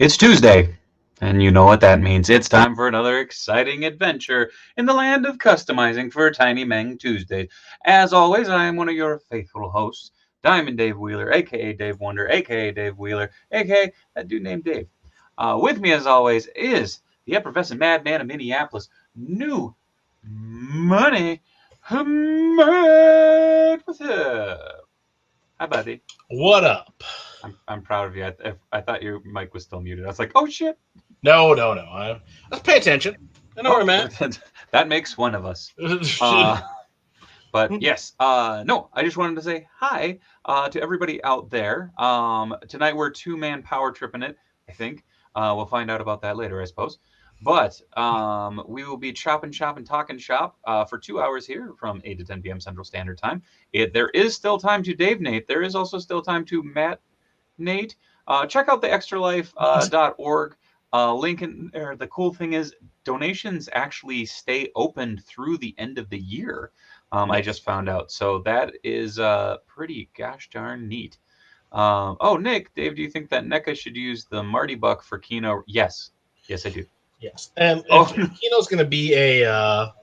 It's Tuesday, And you know what that means. It's time for another exciting adventure in the land of customizing for Tiny Meng Tuesdays. As always, I am one of your faithful hosts, Diamond Dave Wheeler, aka Dave Wonder, aka Dave Wheeler, aka that dude named Dave. With me, as always, is the effervescent madman of Minneapolis, new money, Matt with him. Hi, buddy. What up? I'm proud of you. I thought your mic was still muted. I was like, oh shit. No. Let's pay attention. I know where Oh, I'm at. that makes one of us. But yes, no, I just wanted to say hi to everybody out there. Tonight we're two-man power tripping it, I think. We'll find out about that later, I suppose. But we will be chopping, talking shop for 2 hours here from 8 to 10 p.m. Central Standard Time. There is still time to Dave Nate. There is also still time to Matt Nate. Check out the extralife.org link in there. The cool thing is donations actually stay open through the end of the year. I just found out. So that is pretty gosh darn neat. Oh, Nick, Dave, do you think that NECA should use the Marty Buck for Kino? Yes. Yes, I do. Yes, and Oh, if Kino's going to be a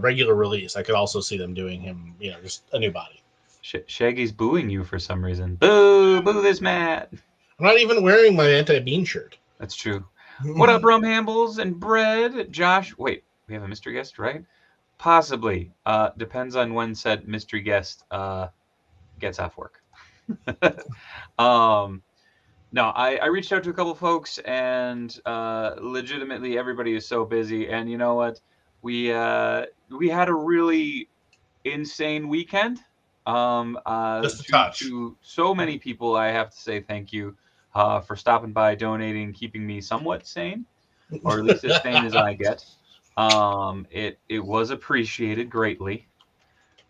regular release, I could also see them doing him, just a new body. Shaggy's booing you for some reason. Boo! Boo this Matt! I'm not even wearing my anti-bean shirt. That's true. What up, Rum Hambles and Bread? Josh, wait, we have a mystery guest, right? Possibly. Depends on when said mystery guest gets off work. No, I reached out to a couple folks, and legitimately everybody is so busy. And you know what? We had a really insane weekend. Just a touch. To so many people, I have to say thank you for stopping by, donating, keeping me somewhat sane, or at least as sane as I get. It was appreciated greatly.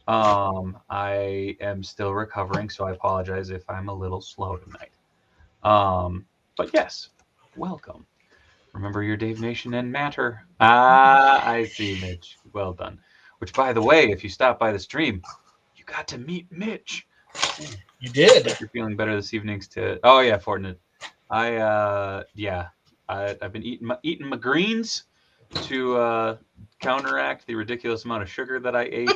I am still recovering, so I apologize if I'm a little slow tonight. But yes, welcome. Remember your Dave Nation and Matter. Ah, I see, Mitch. Well done. Which, by the way, if you stop by the stream, you got to meet Mitch. You did. Hope you're feeling better this evening. Oh yeah, Fortnite. I've been eating my greens to counteract the ridiculous amount of sugar that I ate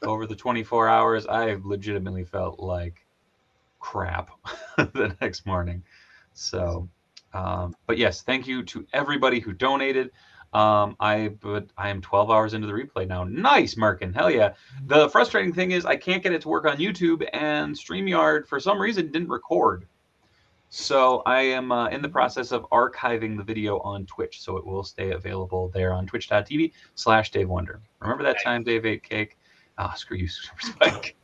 over the 24 hours. I legitimately felt like crap the next morning. So, but yes, thank you to everybody who donated. I am 12 hours into the replay now. Nice, Merkin. Hell yeah. The frustrating thing is I can't get it to work on YouTube, and StreamYard for some reason didn't record. So I am in the process of archiving the video on Twitch, so it will stay available there on twitch.tv/Dave Wonder. Remember that time Dave ate cake? Ah, screw you, Super Spike.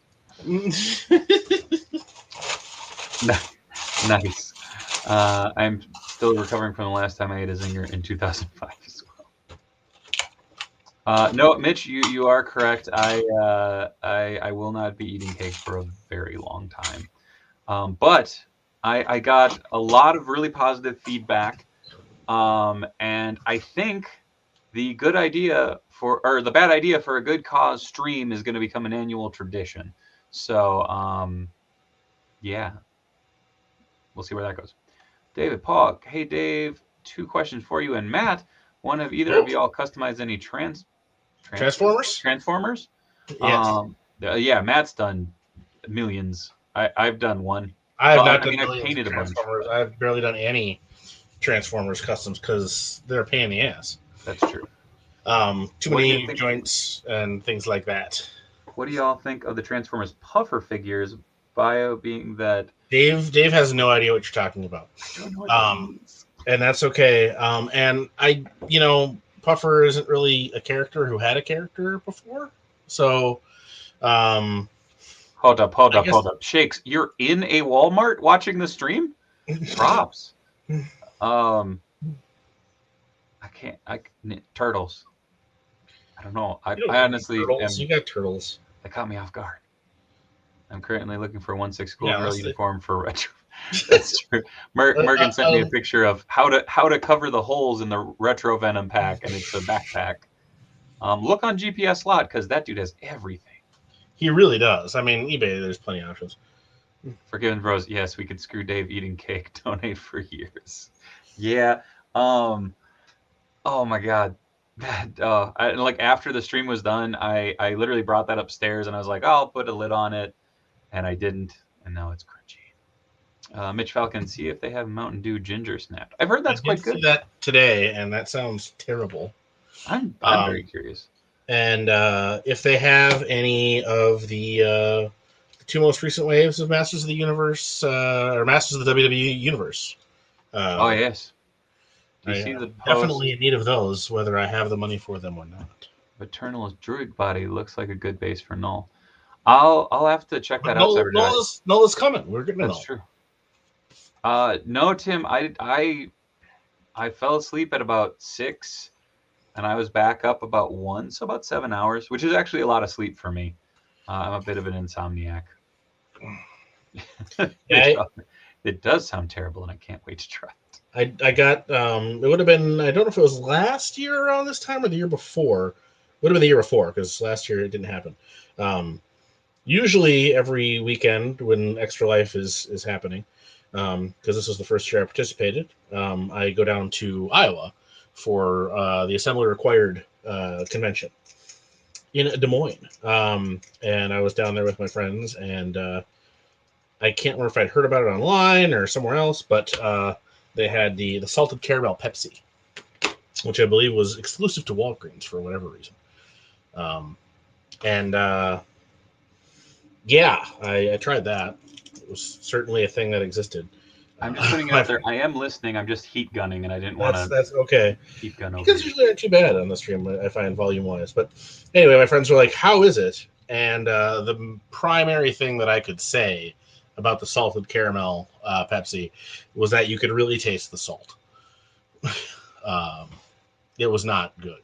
Nice. I'm still recovering from the last time I ate a zinger in 2005 as well. No, Mitch, you are correct. I will not be eating cake for a very long time. But I got a lot of really positive feedback, and I think the bad idea for a good cause stream is going to become an annual tradition. So yeah, we'll see where that goes. David Paul, hey Dave, 2 questions for you and Matt. One, have either of you all customized any Transformers? Transformers? Yes. Yeah, Matt's done millions. I've done one. I have Well, not I done mean, I've millions of painted a bunch. Transformers. I've barely done any Transformers customs because they're a pain in the ass. That's true. Too What do you many think- joints and things like that. What do y'all think of the Transformers puffer figures? Bio being that Dave has no idea what you're talking about. I don't know what that means. And that's okay. And Puffer isn't really a character who had a character before. So, Hold up. Shakes, you're in a Walmart watching the stream? Props. I can't. Turtles. I don't know. I honestly turtles. You got turtles. That caught me off guard. I'm currently looking for a 1/6 schoolgirl that's uniform for retro. That's true. Mergen sent me a picture of how to cover the holes in the retro Venom pack, and it's a backpack. Look on GPS slot because that dude has everything. He really does. I mean, eBay, there's plenty of options. Forgiven Bros, yes, we could screw Dave eating cake. Donate for years. Yeah, Oh my god. That like after the stream was done, I literally brought that upstairs and I was like, oh, I'll put a lid on it, and I didn't, and now it's crunchy. Mitch Falcon, see if they have Mountain Dew Ginger Snap. I've heard that's I did quite see good. that today, and that sounds terrible. I'm very curious. And if they have any of the two most recent waves of Masters of the Universe or Masters of the WWE Universe. Oh yes. Do you I see am the post? definitely in need of those, whether I have the money for them or not. Eternal's Druid body looks like a good base for Null. I'll have to check But that out, Cyberjedi. Nola's coming. We're getting it That's all. true. No, Tim, I fell asleep at about 6, and I was back up about 1, so about 7 hours, which is actually a lot of sleep for me. I'm a bit of an insomniac. Yeah, It does sound terrible, and I can't wait to try it. I got it would have been, I don't know if it was last year around this time or the year before. Would have been the year before, because last year it didn't happen. Usually every weekend when Extra Life is happening, because this was the first year I participated, I go down to Iowa for the Assembly Required convention in Des Moines. And I was down there with my friends, and I can't remember if I'd heard about it online or somewhere else, but they had the salted caramel Pepsi, which I believe was exclusive to Walgreens for whatever reason. And yeah, I tried that. It was certainly a thing that existed. I'm just putting it out there. I am listening. I'm just heat gunning, and I didn't want to That's okay. heat gun over Because you. usually aren't too bad on the stream, I find, volume wise. But anyway, my friends were like, "How is it?" And the primary thing that I could say about the salted caramel Pepsi was that you could really taste the salt. It was not good.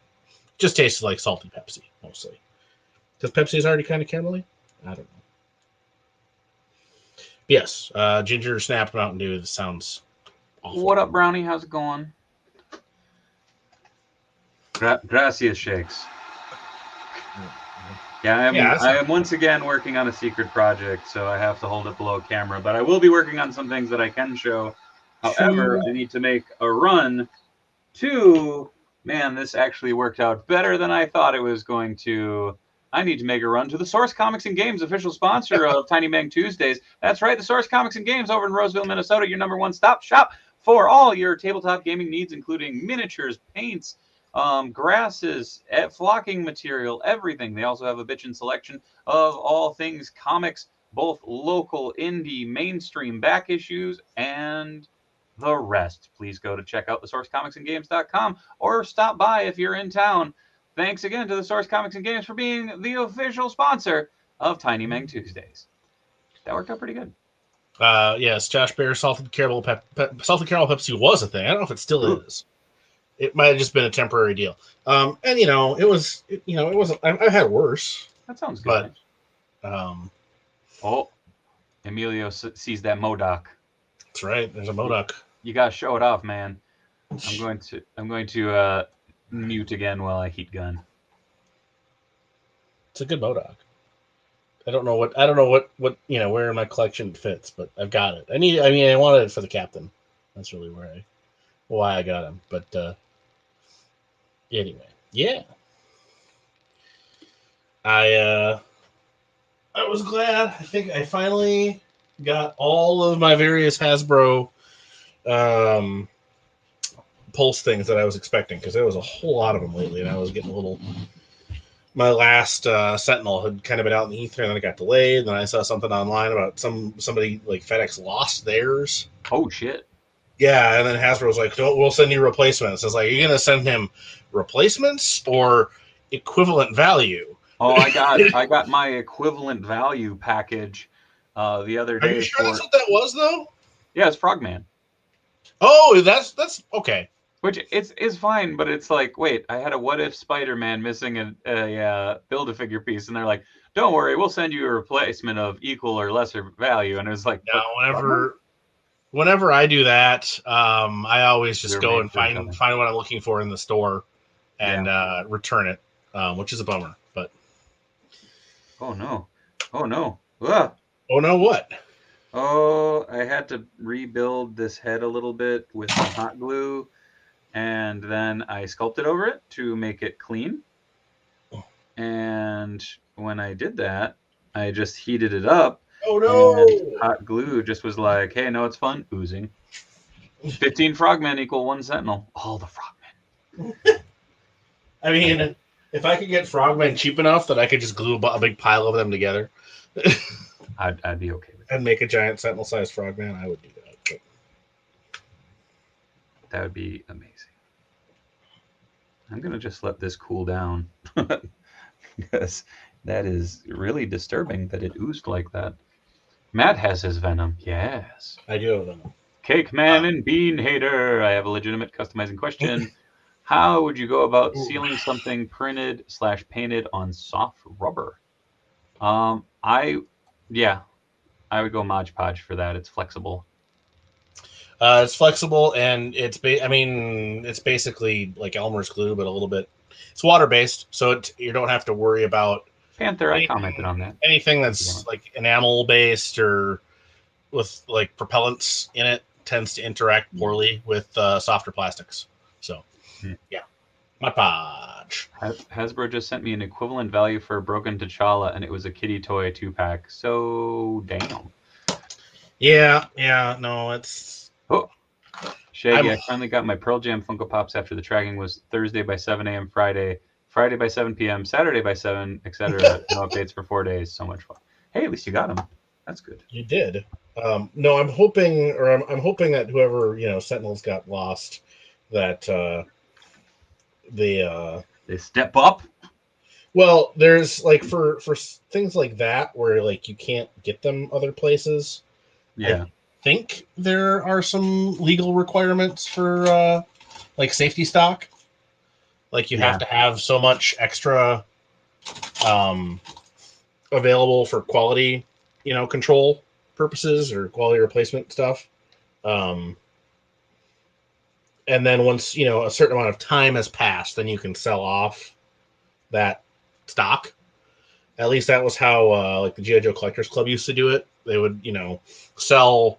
Just tasted like salty Pepsi mostly. Because Pepsi is already kind of caramelly. I don't know. Yes, ginger snap Mountain Dew sounds awful. What up, Brownie? How's it going? Gracias, Shakes. Yeah, I am once again working on a secret project, so I have to hold it below camera. But I will be working on some things that I can show. However, I need to make a run to. Man, this actually worked out better than I thought it was going to. I need to make a run to the Source Comics and Games, official sponsor of Tiny Meng Tuesdays. That's right, the Source Comics and Games over in Roseville, Minnesota, your number one stop shop for all your tabletop gaming needs, including miniatures, paints, grasses, flocking material, everything. They also have a bitchin' selection of all things comics, both local, indie, mainstream, back issues, and the rest. Please go to check out thesourcecomicsandgames.com or stop by if you're in town. Thanks again to the Source Comics and Games for being the official sponsor of Tiny Meng Tuesdays. That worked out pretty good. Yes, Josh Bear salted caramel Pepsi was a thing. I don't know if it still is. It might have just been a temporary deal. And it wasn't. I've had worse. That sounds good. But Emilio sees that Modoc. That's right. There's a Modoc. You gotta show it off, man. I'm going to mute again while I heat gun. It's a good Modoc. I don't know what where in my collection it fits, but I've got it. I wanted it for the captain. That's really why I got him. But anyway, yeah. I was glad. I think I finally got all of my various Hasbro Pulse things that I was expecting, because there was a whole lot of them lately, and I was getting a little. My last Sentinel had kind of been out in the ether, and then it got delayed. And then I saw something online about somebody like FedEx lost theirs. Oh shit! Yeah, and then Hasbro was like, "We'll send you replacements." I was like, "Are you gonna send him replacements or equivalent value?" Oh, I got my equivalent value package the other day. Are you sure that's what that was, though? Yeah, it's Frogman. Oh, that's okay. Which it's fine, but it's like, wait, I had a What If Spider-Man missing a Build-A-Figure piece, and they're like, don't worry, we'll send you a replacement of equal or lesser value. And it was like, whenever I do that, I always just go and find what I'm looking for in the store and return it, which is a bummer. But oh no, Ugh. Oh no, what? Oh, I had to rebuild this head a little bit with some hot glue. and then I sculpted over it to make it clean. And when I did that, I just heated it up, Oh and no! hot glue just was like, "Hey, no, it's fun oozing." 15 frogmen equal 1 sentinel. All the frogmen. I mean, if I could get frogmen cheap enough that I could just glue a big pile of them together I'd be okay with that. and make a giant sentinel-sized frogman, I would do that. But That would be amazing. I'm gonna just let this cool down because that is really disturbing that it oozed like that. Matt has his venom. Yes. I do have them. Cake Man and Bean Hater. I have a legitimate customizing question. How would you go about sealing something printed/painted on soft rubber? I would go Mod Podge for that. It's flexible. It's flexible and it's basically like Elmer's glue, but a little bit. It's water based, so you don't have to worry about Panther, I commented on that. anything that's like enamel based or with like propellants in it tends to interact poorly with softer plastics. So, yeah, Mod Podge. Hasbro just sent me an equivalent value for a broken T'Challa, and it was a kitty toy 2-pack. So damn. Yeah, no, it's. Oh, Shaggy, I finally got my Pearl Jam Funko Pops after the tracking was Thursday by 7 a.m., Friday by 7 p.m., Saturday by 7, etc. No updates for 4 days. So much fun. Hey, at least you got them. That's good. You did. No, I'm hoping that whoever Sentinels got lost, that they step up. Well, there's like for things like that where like you can't get them other places. Yeah. I think there are some legal requirements for like safety stock. Like you have to have so much extra available for quality, control purposes or quality replacement stuff. And then once, a certain amount of time has passed, then you can sell off that stock. At least that was how like the G.I. Joe Collectors Club used to do it. They would, sell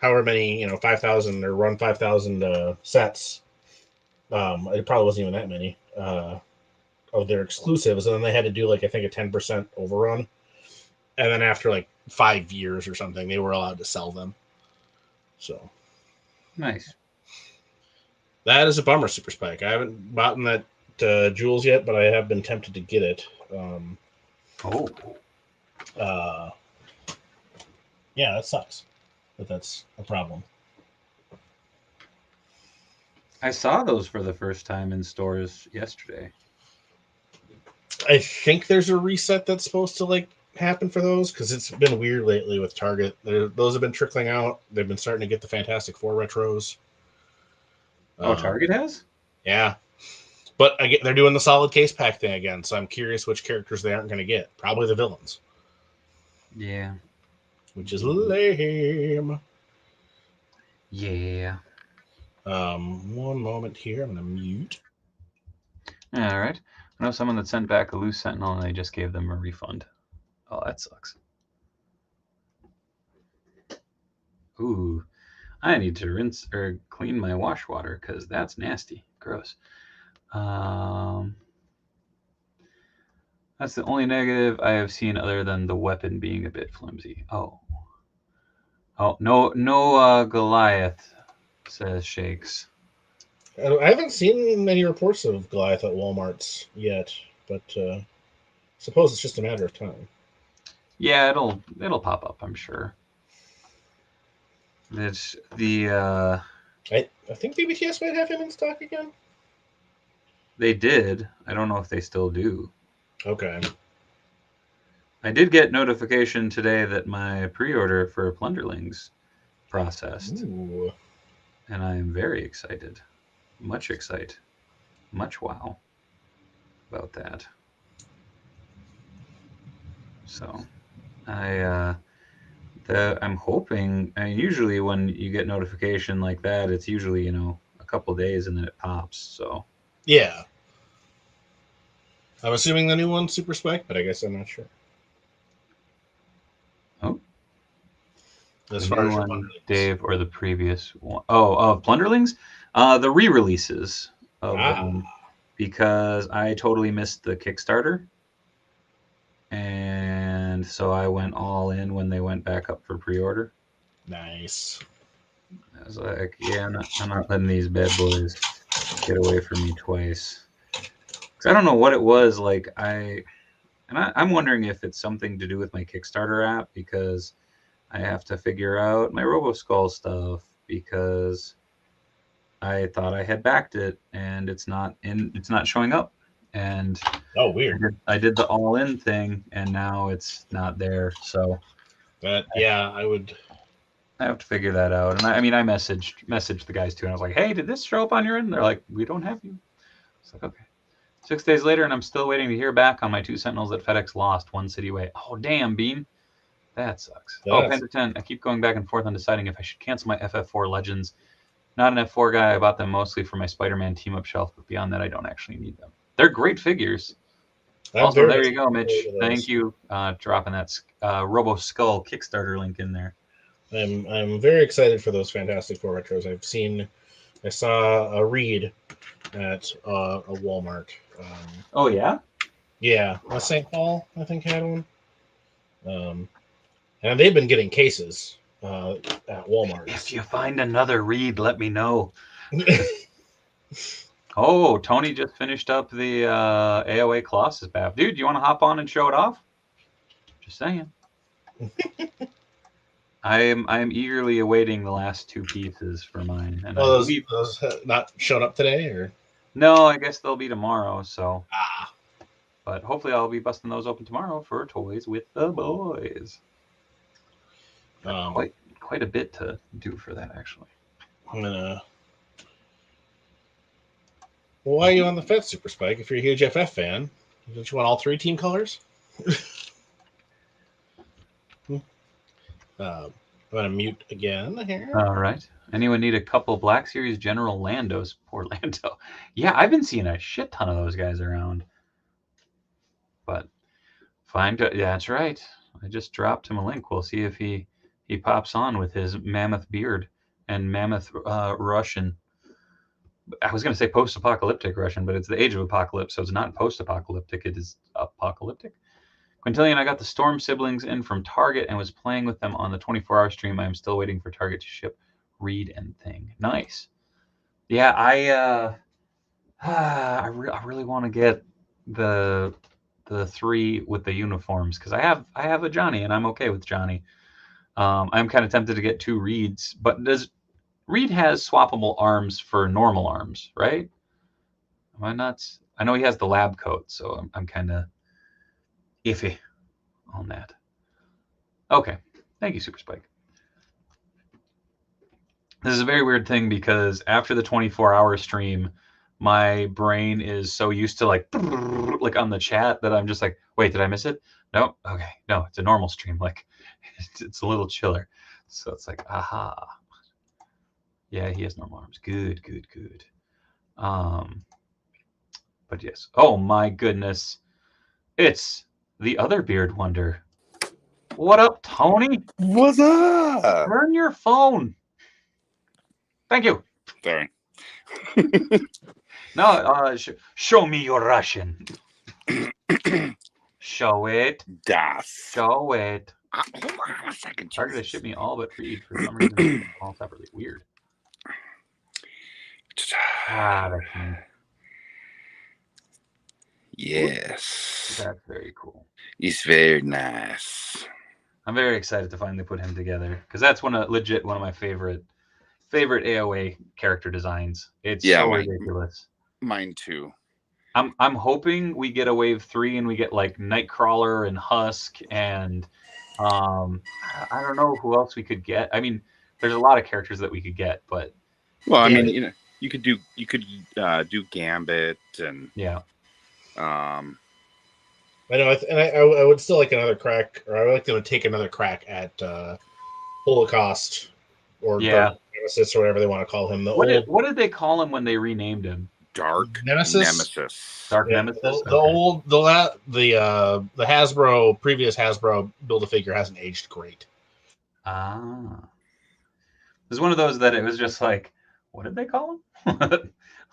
however many, 5,000 or run 5,000 sets. It probably wasn't even that many of their exclusives. And then they had to do like, I think a 10% overrun. And then after like 5 years or something, they were allowed to sell them. So. Nice. That is a bummer, Super Spike. I haven't bought that Jewels yet, but I have been tempted to get it. Yeah, that sucks. But that's a problem. I saw those for the first time in stores yesterday. I think there's a reset that's supposed to like happen for those because it's been weird lately with Target. Those have been trickling out. They've been starting to get the Fantastic Four retros. Target has? Yeah. But they're doing the solid case pack thing again, so I'm curious which characters they aren't going to get. Probably the villains. Yeah. Which is lame. Yeah. One moment here. I'm going to mute. All right. I know someone that sent back a loose Sentinel and they just gave them a refund. Oh, that sucks. Ooh. I need to rinse or clean my wash water because that's nasty. Gross. That's the only negative I have seen other than the weapon being a bit flimsy. Oh, no, Goliath, says Shakes. I haven't seen many reports of Goliath at Walmart's yet, but suppose it's just a matter of time. Yeah, it'll pop up, I'm sure. It's the I think BBTS might have him in stock again. They did. I don't know if they still do. Okay. I did get notification today that my pre-order for Plunderlings processed. Ooh. And I am very excited. Much excited. Much wow about that. So I'm hoping. I mean, usually when you get notification like that, it's usually a couple days and then it pops. So yeah, I'm assuming the new one's Super Spike, but I guess I'm not sure. Oh, As The far new as your one, Plunderlings. Dave, or the previous one? Oh, of Plunderlings? The re-releases of Ah, them, because I totally missed the Kickstarter, and so I went all in when they went back up for pre-order. nice. I was like, yeah, I'm not letting these bad boys get away from me twice. Because I don't know what it was. Like I'm wondering if it's something to do with my Kickstarter app, because I have to figure out my RoboSkull stuff, because I thought I had backed it and it's not showing up. And Oh, weird. I did the all in thing and now it's not there. So Yeah, I would. I have to figure that out. And I mean, I messaged the guys too, and I was like, "Hey, did this show up on your end?" And they're like, "We don't have you." It's like, okay. 6 days later, and I'm still waiting to hear back on my 2 Sentinels that FedEx lost 1 city away. Oh, damn, Bean. That sucks. Oh, That's Panda 10. I keep going back and forth on deciding if I should cancel my FF4 Legends. Not an F4 guy. I bought them mostly for my Spider-Man team-up shelf, but beyond that, I don't actually need them. They're great figures. I'm Also, very there you go, excited Mitch. for Thank those. you, dropping that Robo Skull Kickstarter link in there. I'm very excited for those Fantastic Four retros. I saw a read at a Walmart. Oh yeah. Yeah, St. Paul I think had one. And they've been getting cases at Walmart. If you find another read, let me know. Oh, Tony just finished up the AOA Colossus BAF. Dude, you want to hop on and show it off? Just saying. I am eagerly awaiting the last 2 pieces for mine, and I believe those not showed up today, or no, I guess they'll be tomorrow. So, ah, but hopefully I'll be busting those open tomorrow for Toys with the Boys. Quite a bit to do for that, actually. I'm gonna. Well, why are you on the fence, Super Spike? If you're a huge FF fan, don't you want all 3 team colors? I'm gonna mute again here. All right. Anyone need a couple Black Series General Landos? Poor Lando. Yeah, I've been seeing a shit ton of those guys around. But fine. Yeah, that's right. I just dropped him a link. We'll see if he pops on with his mammoth beard and mammoth Russian. I was going to say post-apocalyptic Russian, but it's the age of apocalypse, so it's not post-apocalyptic. It is apocalyptic. Quintillion, I got the Storm siblings in from Target and was playing with them on the 24-hour stream. I am still waiting for Target to ship Reed and Thing. Nice. Yeah, I really want to get the 3 with the uniforms, because I have a Johnny and I'm okay with Johnny. I'm kind of tempted to get 2 Reeds, but Reed has swappable arms for normal arms, right? Am I nuts? I know he has the lab coat, so I'm kind of iffy on that. Okay, thank you, Super Spike. This is a very weird thing, because after the 24-hour stream, my brain is so used to like on the chat that I'm just like, wait, did I miss it? No, okay, no, it's a normal stream. Like it's a little chiller, so it's like, aha, yeah, he has normal arms. Good. But yes. Oh my goodness, it's the other Beard Wonder. What up, Tony? What's up? Turn your phone. Thank you. Sorry. No, show me your Russian. Show it. Das. Show it. Hold on a second. Target to ship me all but Reed for some reason. All separately. Weird. Ah, that's me. Yes. That's very cool. It's very nice. I'm very excited to finally put him together, because that's one of my favorite AOA character designs. It's so ridiculous. Mine too. I'm hoping we get a wave 3 and we get like Nightcrawler and Husk and I don't know who else we could get. I mean, there's a lot of characters that we could get, but I mean, you could do Gambit and yeah. I know, I would still like another crack, or I would like to take another crack at Holocaust or Dark Nemesis, or whatever they want to call him. What did they call him when they renamed him? Dark Nemesis. Dark Nemesis. The previous Hasbro Build-A-Figure hasn't aged great. Ah. It was one of those that it was just like, what did they call him?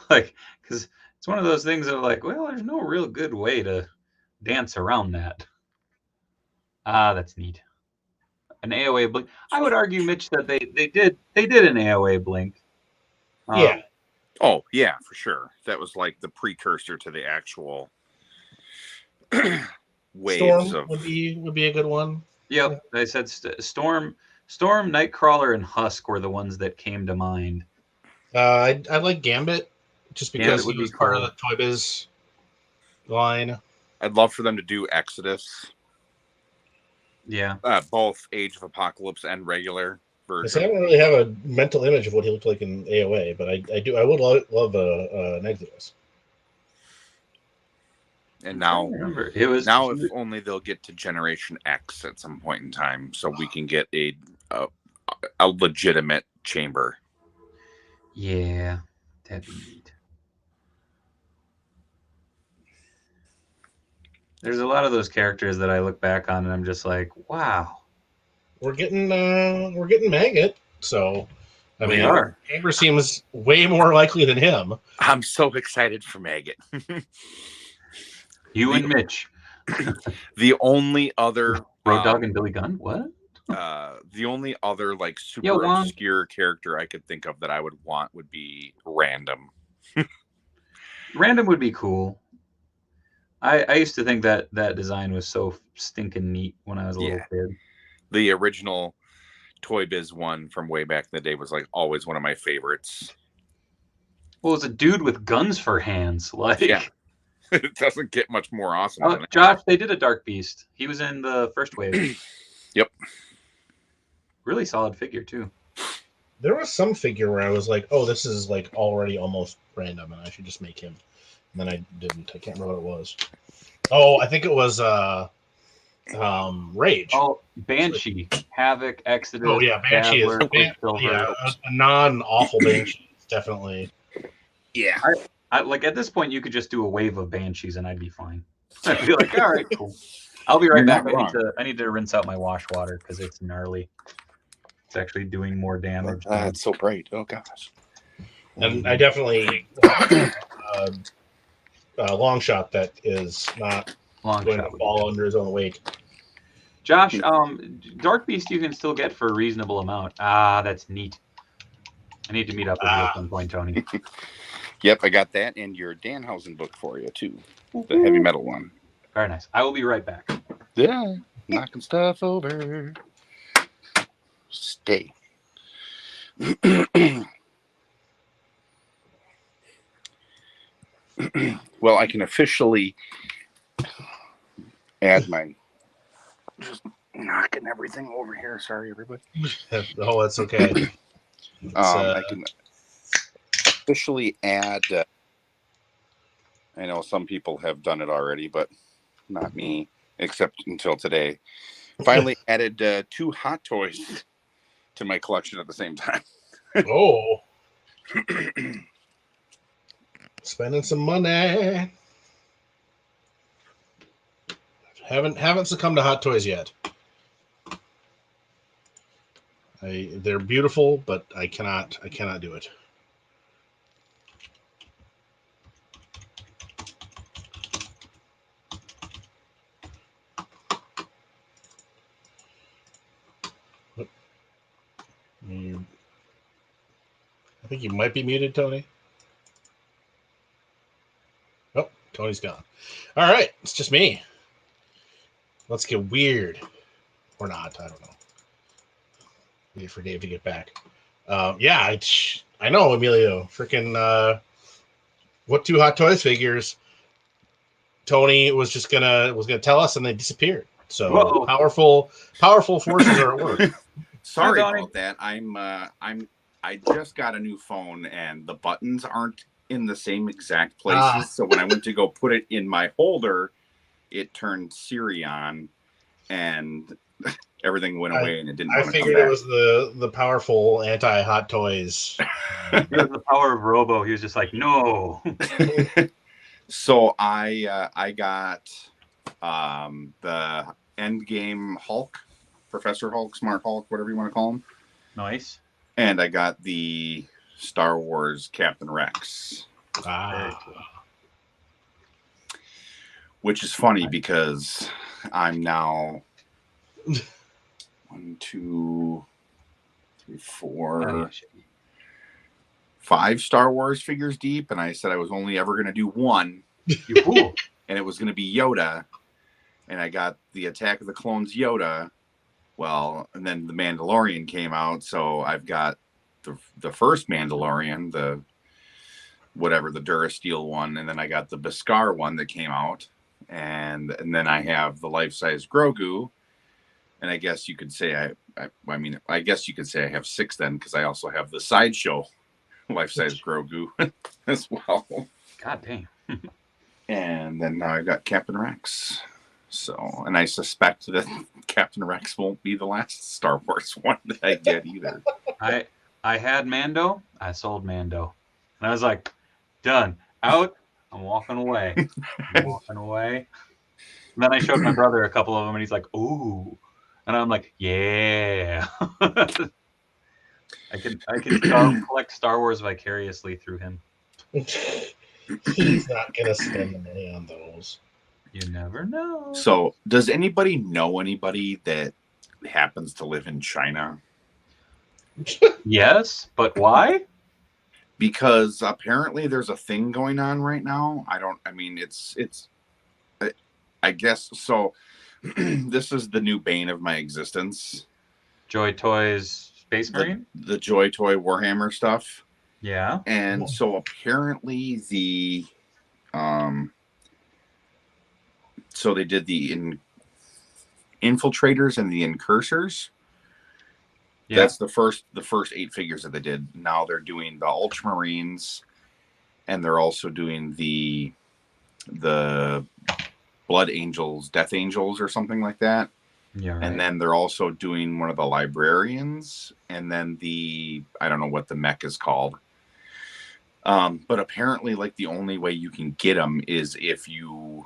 Like, because it's one of those things of like, well, there's no real good way to dance around that. Ah, that's neat. An AOA blink. I would argue, Mitch, that they did an AOA blink. Yeah. Oh yeah, for sure. That was like the precursor to the actual waves Storm of. would be a good one. Yep, Yeah. they said Storm, Nightcrawler, and Husk were the ones that came to mind. I like Gambit just Gambit because would he be was part of cool. the Toy Biz line. I'd love for them to do Exodus, Yeah. both Age of Apocalypse and regular I version. don't really have a mental image of what he looked like in AOA, but I do. I would love an Exodus. And now, Remember, it was now if only they'll get to Generation X at some point in time, so we can get a legitimate chamber. Yeah, that'd be neat. There's a lot of those characters that I look back on and I'm just like, wow. We're getting Maggot, so I We mean, are. Chamber seems way more likely than him. I'm so excited for Maggot. You and Mitch. The only other Road Dogg and Billy Gunn? What? the only other like super Yo, Juan. obscure character I could think of that I would want would be Random. Random would be cool. I used to think that design was so stinking neat when I was a little kid. The original Toy Biz one from way back in the day was like always one of my favorites. Well, it's a dude with guns for hands. Like, Yeah. It doesn't get much more awesome than that. Josh, they did a Dark Beast. He was in the first wave. Yep. Really solid figure too. There was some figure where I was like, "Oh, this is like already almost random, and I should just make him." And then I didn't. I can't remember what it was. Oh, I think it was Rage. Oh, Banshee, Havoc, Exodus. Oh yeah, Banshee Dazzler, is Quicksilver. a non-awful Banshee. Definitely. Yeah. I like at this point you could just do a wave of Banshees and I'd be fine. I'd be like, all right, cool. I'll be right You're back. not wrong. I need to rinse out my wash water because it's gnarly. It's actually doing more damage. It's so bright. Oh gosh. And I definitely long shot that is not Long going shot. to fall under his own weight. Josh, Dark Beast you can still get for a reasonable amount. Ah, that's neat. I need to meet up with you at some point, Tony. Yep, I got that and your Danhausen book for you too. The heavy metal one. Very nice. I will be right back. Yeah, knocking stuff over. Stay. Well, I can officially add my. Just knocking everything over here. Sorry, everybody. Oh, that's okay. I can officially add. I know some people have done it already, but not me, except until today. Finally added 2 Hot Toys to my collection at the same time. Oh. Spending some money. Haven't succumbed to Hot Toys yet. They're beautiful, but I cannot do it. I think you might be muted, Tony. Oh, Tony's gone. All right, it's just me. Let's get weird. Or not, I don't know. Wait for Dave to get back. Yeah, I know, Emilio. Freaking what 2 Hot Toys figures Tony was gonna tell us, and they disappeared. So Whoa. powerful forces are at work. Sorry Hi, Donnie. about that. I just got a new phone and the buttons aren't in the same exact places. So when I went to go put it in my holder, it turned Siri on and everything went away and it didn't I want to come figured back. it was the powerful anti-Hot Toys. He has the power of Robo. He was just like, no. So I got the Endgame Hulk Professor Hulk, Smart Hulk, whatever you want to call him. Nice. And I got the Star Wars Captain Rex. Very cool. Which is funny because I'm now 1, 2, 3, 4, 5 Star Wars figures deep, and I said I was only ever going to do one. You're cool. And it was going to be Yoda, and I got the Attack of the Clones Yoda. Well, and then the Mandalorian came out, so I've got the first Mandalorian, the Durasteel one, and then I got the Beskar one that came out, and then I have the life-size Grogu, and I guess you could say I guess you could say I have 6 then, because I also have the Sideshow life-size Grogu as well. God dang. And then now I got Captain Rex. So, and I suspect that Captain Rex won't be the last Star Wars one that I get either. I had Mando. I sold Mando. And I was like, done. Out. I'm walking away. And then I showed my brother a couple of them, and he's like, ooh. And I'm like, yeah. I can collect Star Wars vicariously through him. He's not going to spend the money on those. You never know. So, does anybody know anybody that happens to live in China? Yes, but why? Because apparently there's a thing going on right now. I guess so. This is the new bane of my existence. Joy Toys Space Marine? The Joy Toy Warhammer stuff. Yeah. And so apparently so they did the infiltrators and the incursors. Yeah. That's the first 8 figures that they did. Now they're doing the Ultramarines, and they're also doing the Blood Angels, Death Angels, or something like that. Yeah. Right. And then they're also doing one of the Librarians, and then I don't know what the mech is called. But apparently, like, the only way you can get them is if you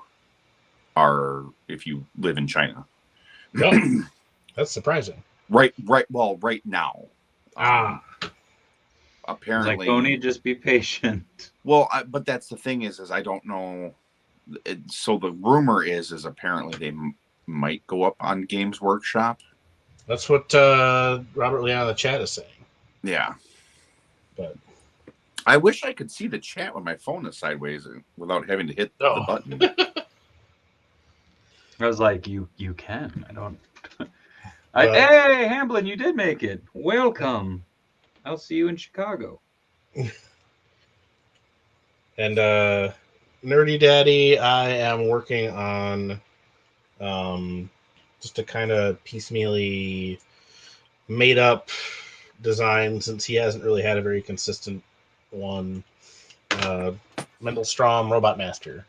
live in China. No, that's surprising. Right. Well, right now. Apparently, like, Boney, just be patient. Well, but that's the thing is I don't know. So the rumor is apparently they might go up on Games Workshop. That's what Robert Leon in the chat is saying. Yeah. But I wish I could see the chat when my phone is sideways without having to hit the button. I was like, you can. I don't. Hey, Hamblin, you did make it. Welcome. I'll see you in Chicago. And Nerdy Daddy, I am working on just a kind of piecemeally made up design, since he hasn't really had a very consistent one. Mendelstrom Robot Master.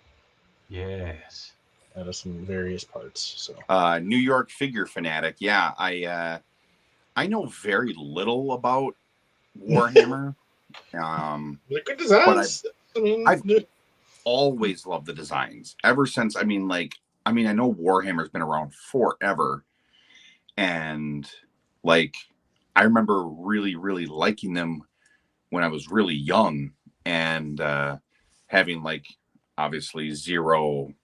Yes. Out of some various parts. So New York Figure Fanatic. Yeah, I know very little about Warhammer. They're good designs. I've always loved the designs ever since. I know Warhammer's been around forever, and like I remember really, really liking them when I was really young, and having like obviously zero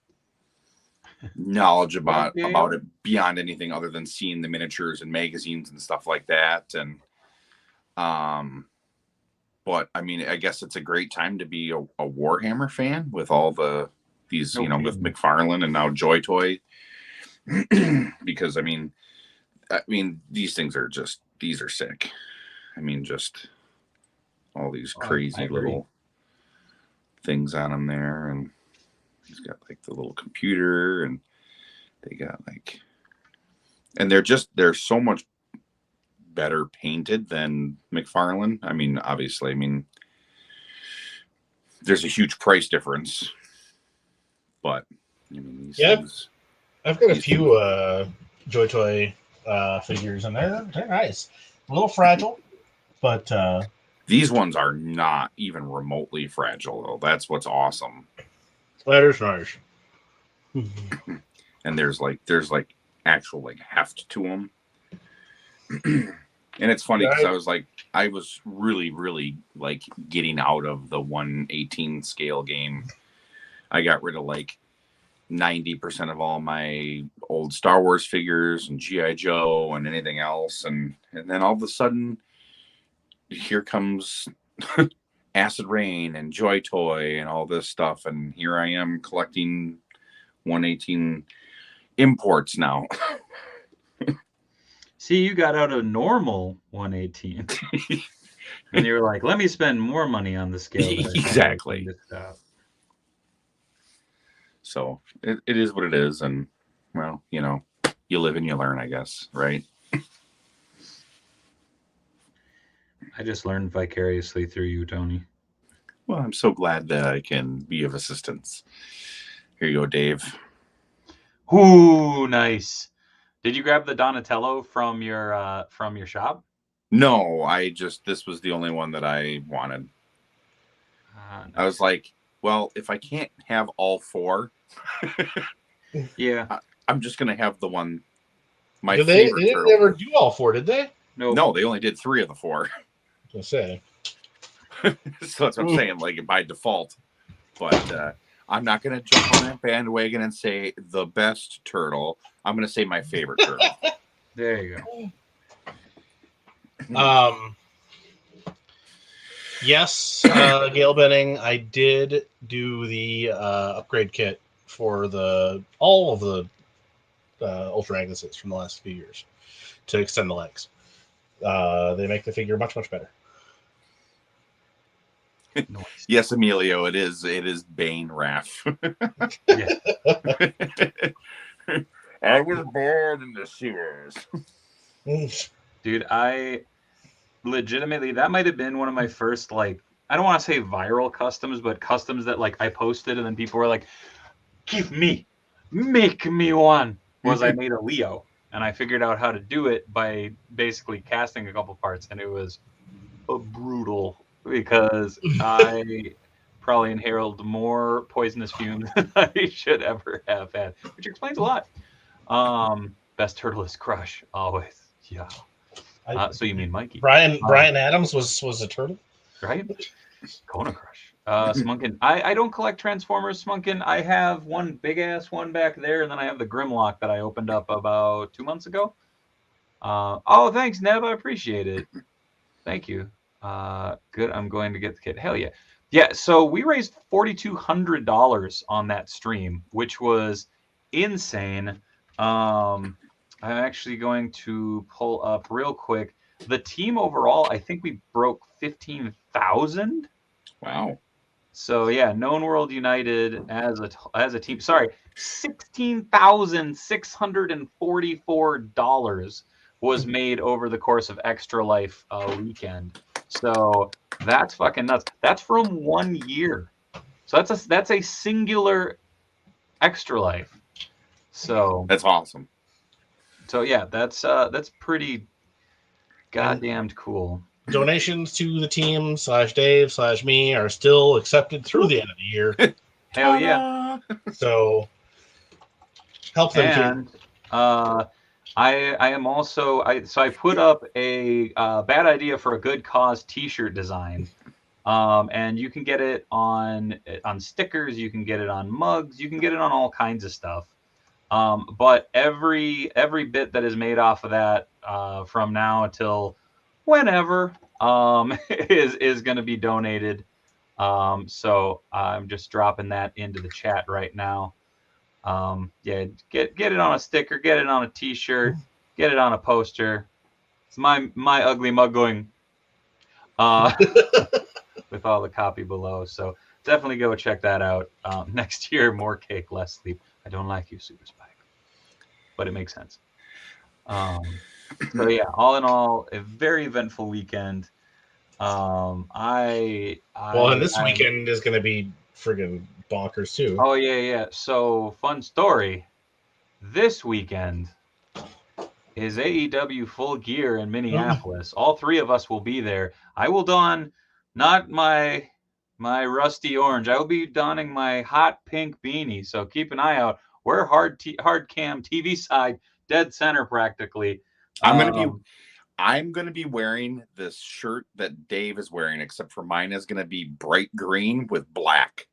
knowledge about it beyond anything other than seeing the miniatures and magazines and stuff like that. And but I mean, I guess it's a great time to be a Warhammer fan with all these with McFarlane and now Joy Toy, because I mean these things are sick. I mean, just all these crazy little things on them there, and he's got like the little computer, and they got like, and they're so much better painted than McFarlane. I mean, obviously, there's a huge price difference, but I mean, these things, I've got a few Joy Toy figures, and they're nice. A little fragile, but these ones are not even remotely fragile, though. That's what's awesome. That is nice. And there's like actual like heft to them. And it's funny because Right. I was really, really like getting out of the 118 scale game. I got rid of like 90% of all my old Star Wars figures and GI Joe and anything else, and then all of a sudden, here comes Acid Rain and Joy Toy and all this stuff, and here I am collecting 118 imports now. See, you got out of normal 118, and you were like, "Let me spend more money on the scale that I thought I was going Exactly. to stop." So it is what it is, and well, you live and you learn, I guess, right? I just learned vicariously through you, Tony. Well, I'm so glad that I can be of assistance. Here you go, Dave. Ooh, nice. Did you grab the Donatello from your shop? No, this was the only one that I wanted. Nice. I was like, well, if I can't have all four, yeah. I'm just gonna have the one. My Did they favorite didn't turtle. ever do all four, did they? Nope. No, they only did 3 of the 4. I say. So that's what I'm saying, like by default. But I'm not gonna jump on that bandwagon and say the best turtle. I'm gonna say my favorite turtle. There you go. Yes, Gail Benning, I did do the upgrade kit for all of the Ultra Agneses from the last few years to extend the legs. They make the figure much, much better. Nice. Yes, Emilio, it is Bane Raff. Yeah. I was born in the sewers. Dude, I legitimately, that might have been one of my first, like, I don't want to say viral customs, but customs that like I posted and then people were like, make me one, was I made a Leo. And I figured out how to do it by basically casting a couple parts, and it was brutal because I probably inhaled more poisonous fumes than I should ever have had, which explains a lot. Best turtle is Crush, always. Yeah. So you mean Mikey? Brian Adams was a turtle, right? Kona Crush. Smunkin. I don't collect Transformers, Smunkin. I have one big ass one back there, and then I have the Grimlock that I opened up about 2 months ago. Oh, thanks, Neb. I appreciate it. Thank you. Good. I'm going to get the kit. Hell yeah. Yeah, so we raised $4,200 on that stream, which was insane. I'm actually going to pull up real quick. The team overall, I think we broke 15,000. Wow. So yeah, Known World United as a team. Sorry, $16,644 was made over the course of Extra Life weekend. So that's fucking nuts. That's from 1 year. So that's a singular Extra Life. So that's awesome. So yeah, that's pretty goddamn cool. Donations to the team /Dave /me are still accepted through the end of the year. Hell yeah! So help them and, too. I am also I put up a bad idea for a good cause T-shirt design, and you can get it on stickers, you can get it on mugs, you can get it on all kinds of stuff. But every bit that is made off of that from now until whenever is going to be donated. So I'm just dropping that into the chat right now. Yeah, get it on a sticker, get it on a T-shirt, get it on a poster. It's my ugly mug going with all the copy below. So definitely go check that out. Next year, more cake, less sleep. I don't like you, Super Spike, but it makes sense. So yeah, all in all, a very eventful weekend. And this weekend is going to be friggin' bonkers too. Oh yeah. So fun story. This weekend is AEW Full Gear in Minneapolis. All 3 of us will be there. I will don not my rusty orange. I will be donning my hot pink beanie. So keep an eye out. We're hard cam TV side, dead center practically. I'm I'm going to be wearing this shirt that Dave is wearing, except for mine is going to be bright green with black.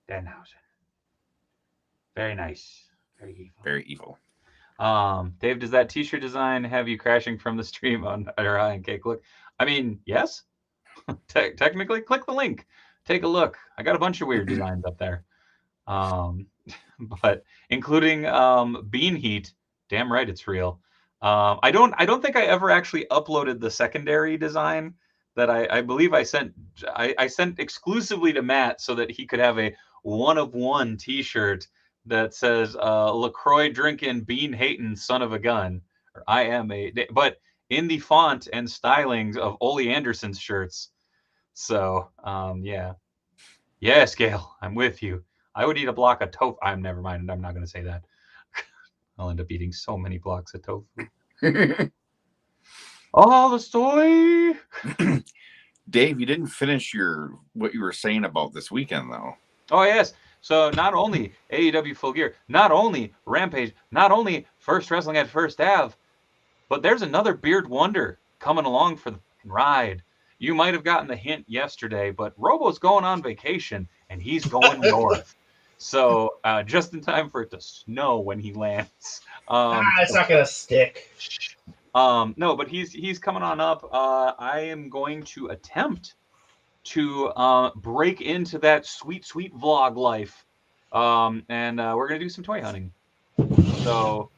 Danhausen. Very nice. Very evil. Very evil. Dave, does that t-shirt design have you crashing from the stream on our High and Cake Look? I mean, yes. Technically, click the link. Take a look. I got a bunch of weird designs up there. But including Bean Heat. Damn right it's real. I don't think I ever actually uploaded the secondary design that I believe I sent exclusively to Matt so that he could have a one of one t-shirt that says LaCroix drinking, bean hating, son of a gun. Or I am a, but in the font and stylings of Ole Anderson's shirts. So yeah. Yes, Gail, I'm with you. I would eat a block of tofu. I'm never mind. I'm not going to say that. I'll end up eating so many blocks of tofu. Oh, the soy. Dave, you didn't finish what you were saying about this weekend, though. Oh, yes. So not only AEW Full Gear, not only Rampage, not only First Wrestling at First Ave, but there's another Beard Wonder coming along for the ride. You might have gotten the hint yesterday, but Robo's going on vacation, and he's going north. So just in time for it to snow when he lands. It's not going to stick. No, but he's coming on up. I am going to attempt to break into that sweet vlog life, and we're gonna do some toy hunting. So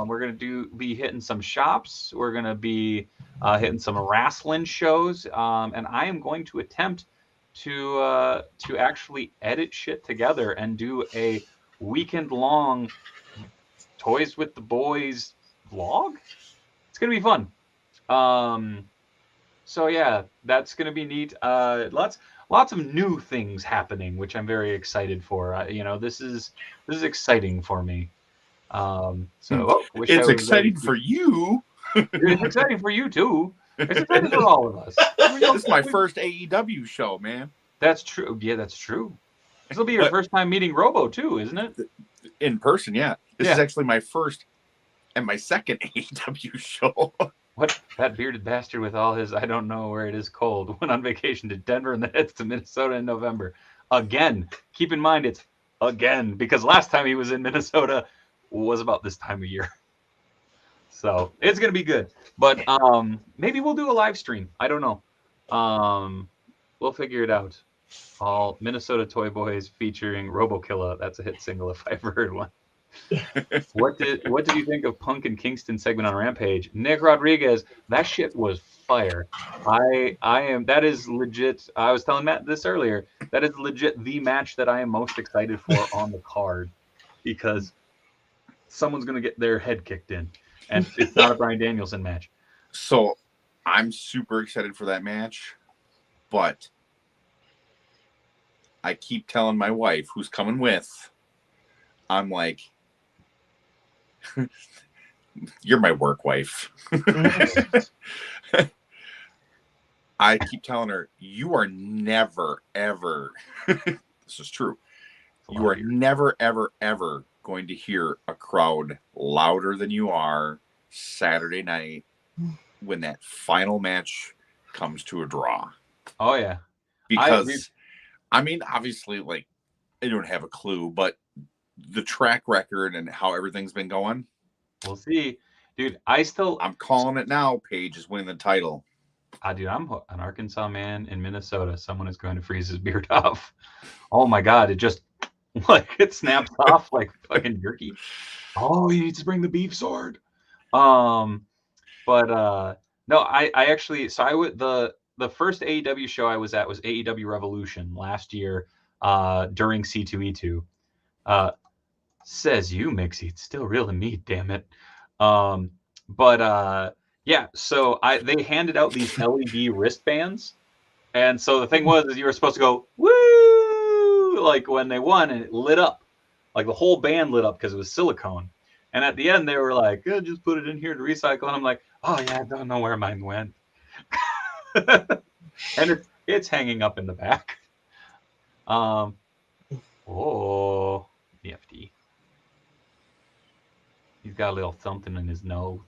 we're gonna be hitting some shops. We're gonna be hitting some wrestling shows, and I am going to attempt to actually edit shit together and do a weekend long Toys with the Boys vlog. It's gonna be fun. So yeah, that's gonna be neat. Lots of new things happening, which I'm very excited for. This is exciting for me. It's exciting for you. It's exciting for you too. It's exciting for all of us. This is my first AEW show, man. That's true. Yeah, that's true. This will be your first time meeting Robo too, isn't it? In person, yeah. This is actually my first and my second AEW show. What? That bearded bastard with all his, I don't know where it is cold, went on vacation to Denver and then heads to Minnesota in November. Again, keep in mind it's again, because last time he was in Minnesota was about this time of year. So it's going to be good. But maybe we'll do a live stream. I don't know. We'll figure it out. All Minnesota Toy Boys featuring RoboKilla. That's a hit single if I ever heard one. What did you think of Punk and Kingston segment on Rampage? Nick Rodriguez, that shit was fire. That is legit. I was telling Matt this earlier. That is legit the match that I am most excited for on the card, because someone's gonna get their head kicked in, and it's not a Bryan Danielson match. So I'm super excited for that match, but I keep telling my wife, who's coming with, I'm like, you're my work wife. I keep telling her, you are never, ever, this is true, you are never, ever, ever going to hear a crowd louder than you are Saturday night when that final match comes to a draw. Oh, yeah. Because, I mean, obviously, like, I don't have a clue, but the track record and how everything's been going. We'll see. Dude, I'm calling it now. Paige is winning the title. Dude, I'm an Arkansas man in Minnesota. Someone is going to freeze his beard off. Oh my God. It just, like, it snaps off like fucking jerky. Oh, he needs to bring the beef sword. No, I actually, so I would, the first AEW show I was at was AEW Revolution last year during C2E2. Says you, Mixie. It's still real to me, damn it. Yeah, so they handed out these LED wristbands. And so the thing was, is you were supposed to go, woo, like when they won, and it lit up. Like the whole band lit up because it was silicone. And at the end, they were like, just put it in here to recycle. And I'm like, oh, yeah, I don't know where mine went. And it's hanging up in the back. Nifty. He's got a little something in his nose.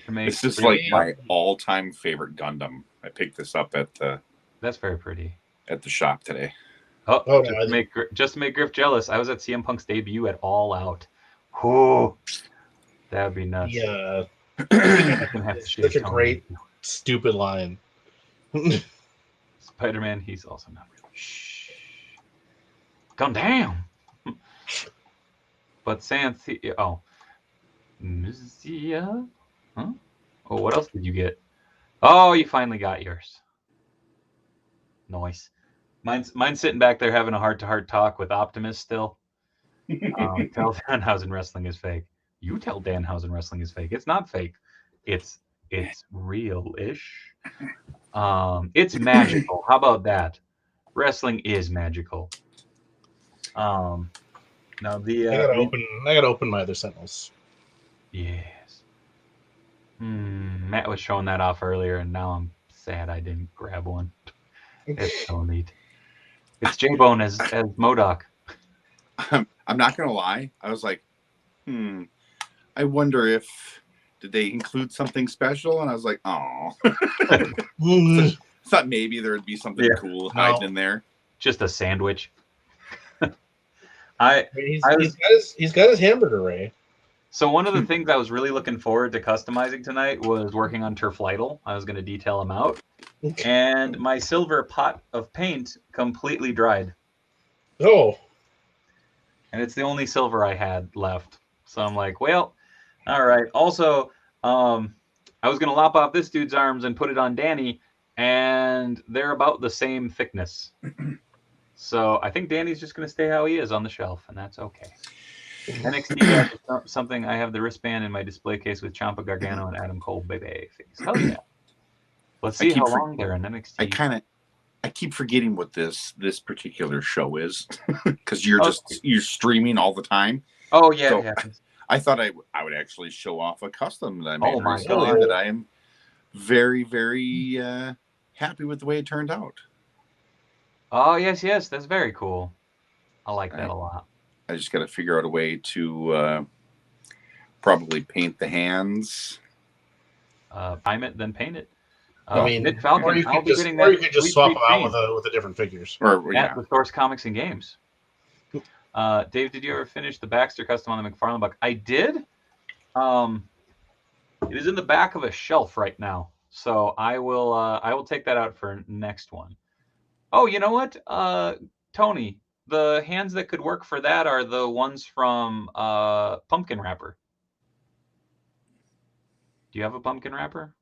This is like my all-time favorite Gundam. I picked this up at the. That's very pretty. At the shop today. Oh, just to make Griff jealous. I was at CM Punk's debut at All Out. Whoo, that'd be nuts. Yeah, such a great, stupid line. Spider-Man, he's also not real. Shh. Calm down. But Santhea, Mizia? Huh? Oh, what else did you get? Oh, you finally got yours. Nice. Mine's sitting back there having a heart-to-heart talk with Optimus still. Tell Danhausen wrestling is fake. You tell Danhausen wrestling is fake. It's not fake. It's real-ish. It's magical. How about that? Wrestling is magical. Now the I gotta open my other Sentinels. Yes. Matt was showing that off earlier, and now I'm sad I didn't grab one. It's so neat. It's J-Bone as MODOK. I'm not gonna lie. I was like, I wonder if did they include something special? And I was like, oh. Thought maybe there would be something cool hiding in there. Just a sandwich. He's got his hamburger, Ray. So one of the things I was really looking forward to customizing tonight was working on Turf Lytle. I was going to detail him out. And my silver pot of paint completely dried. Oh. And it's the only silver I had left. So I'm like, well, all right. Also, I was going to lop off this dude's arms and put it on Danny, and they're about the same thickness. So I think Danny's just going to stay how he is on the shelf, and that's okay. NXT has something. I have the wristband in my display case with Ciampa, Gargano, and Adam Cole, baby face. Hell yeah! Let's see how long they're in NXT. I keep forgetting what this particular show is because you're streaming all the time. Oh yeah, so it happens. I thought I would actually show off a custom that I made recently that I am very, very happy with the way it turned out. Oh yes, that's very cool. I like that a lot. I just got to figure out a way to probably paint the hands. Prime it, then paint it. I mean, or you could just swap them out with the different figures. Or at the Source Comics and Games. Dave, did you ever finish the Baxter custom on the McFarlane buck? I did. It is in the back of a shelf right now, so I will take that out for next one. Oh, you know what, Tony? The hands that could work for that are the ones from Pumpkin Wrapper. Do you have a pumpkin wrapper?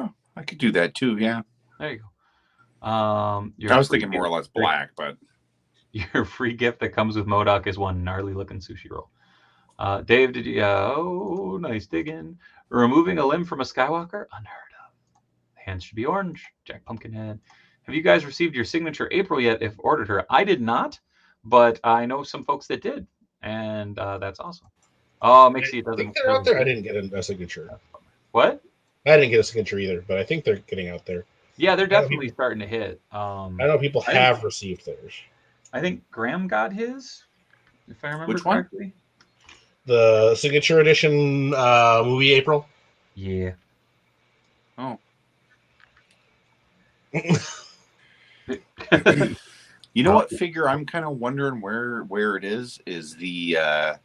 Oh, I could do that too. Yeah. There you go. I was thinking more or less black, but your free gift that comes with MODOK is one gnarly looking sushi roll. Dave, did you? Oh, nice digging. Removing a limb from a Skywalker? Unheard of. Hands should be orange. Jack Pumpkinhead. Have you guys received your signature April yet? If ordered her, I did not, but I know some folks that did, and that's awesome. Oh, Mixie doesn't. I think they're out there. I didn't get a signature. What? I didn't get a signature either, but I think they're getting out there. Yeah, they're definitely starting to hit. I know people have received theirs. I think Graham got his, if I remember correctly. The signature edition movie April. Yeah. Oh. You know what figure I'm kind of wondering where it is the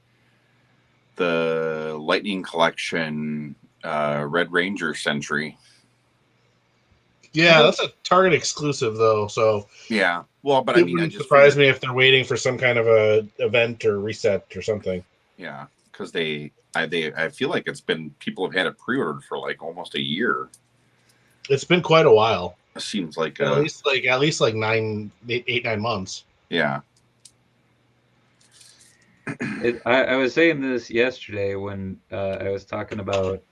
Lightning Collection Red Ranger Sentry. Yeah, that's a Target exclusive though, so yeah. Well, but it wouldn't surprise me if they're waiting for some kind of a event or reset or something. Yeah, because I feel like people have had it pre-ordered for like almost a year. It's been quite a while. It seems like at least 8, 9 months. Yeah. I was saying this yesterday when I was talking about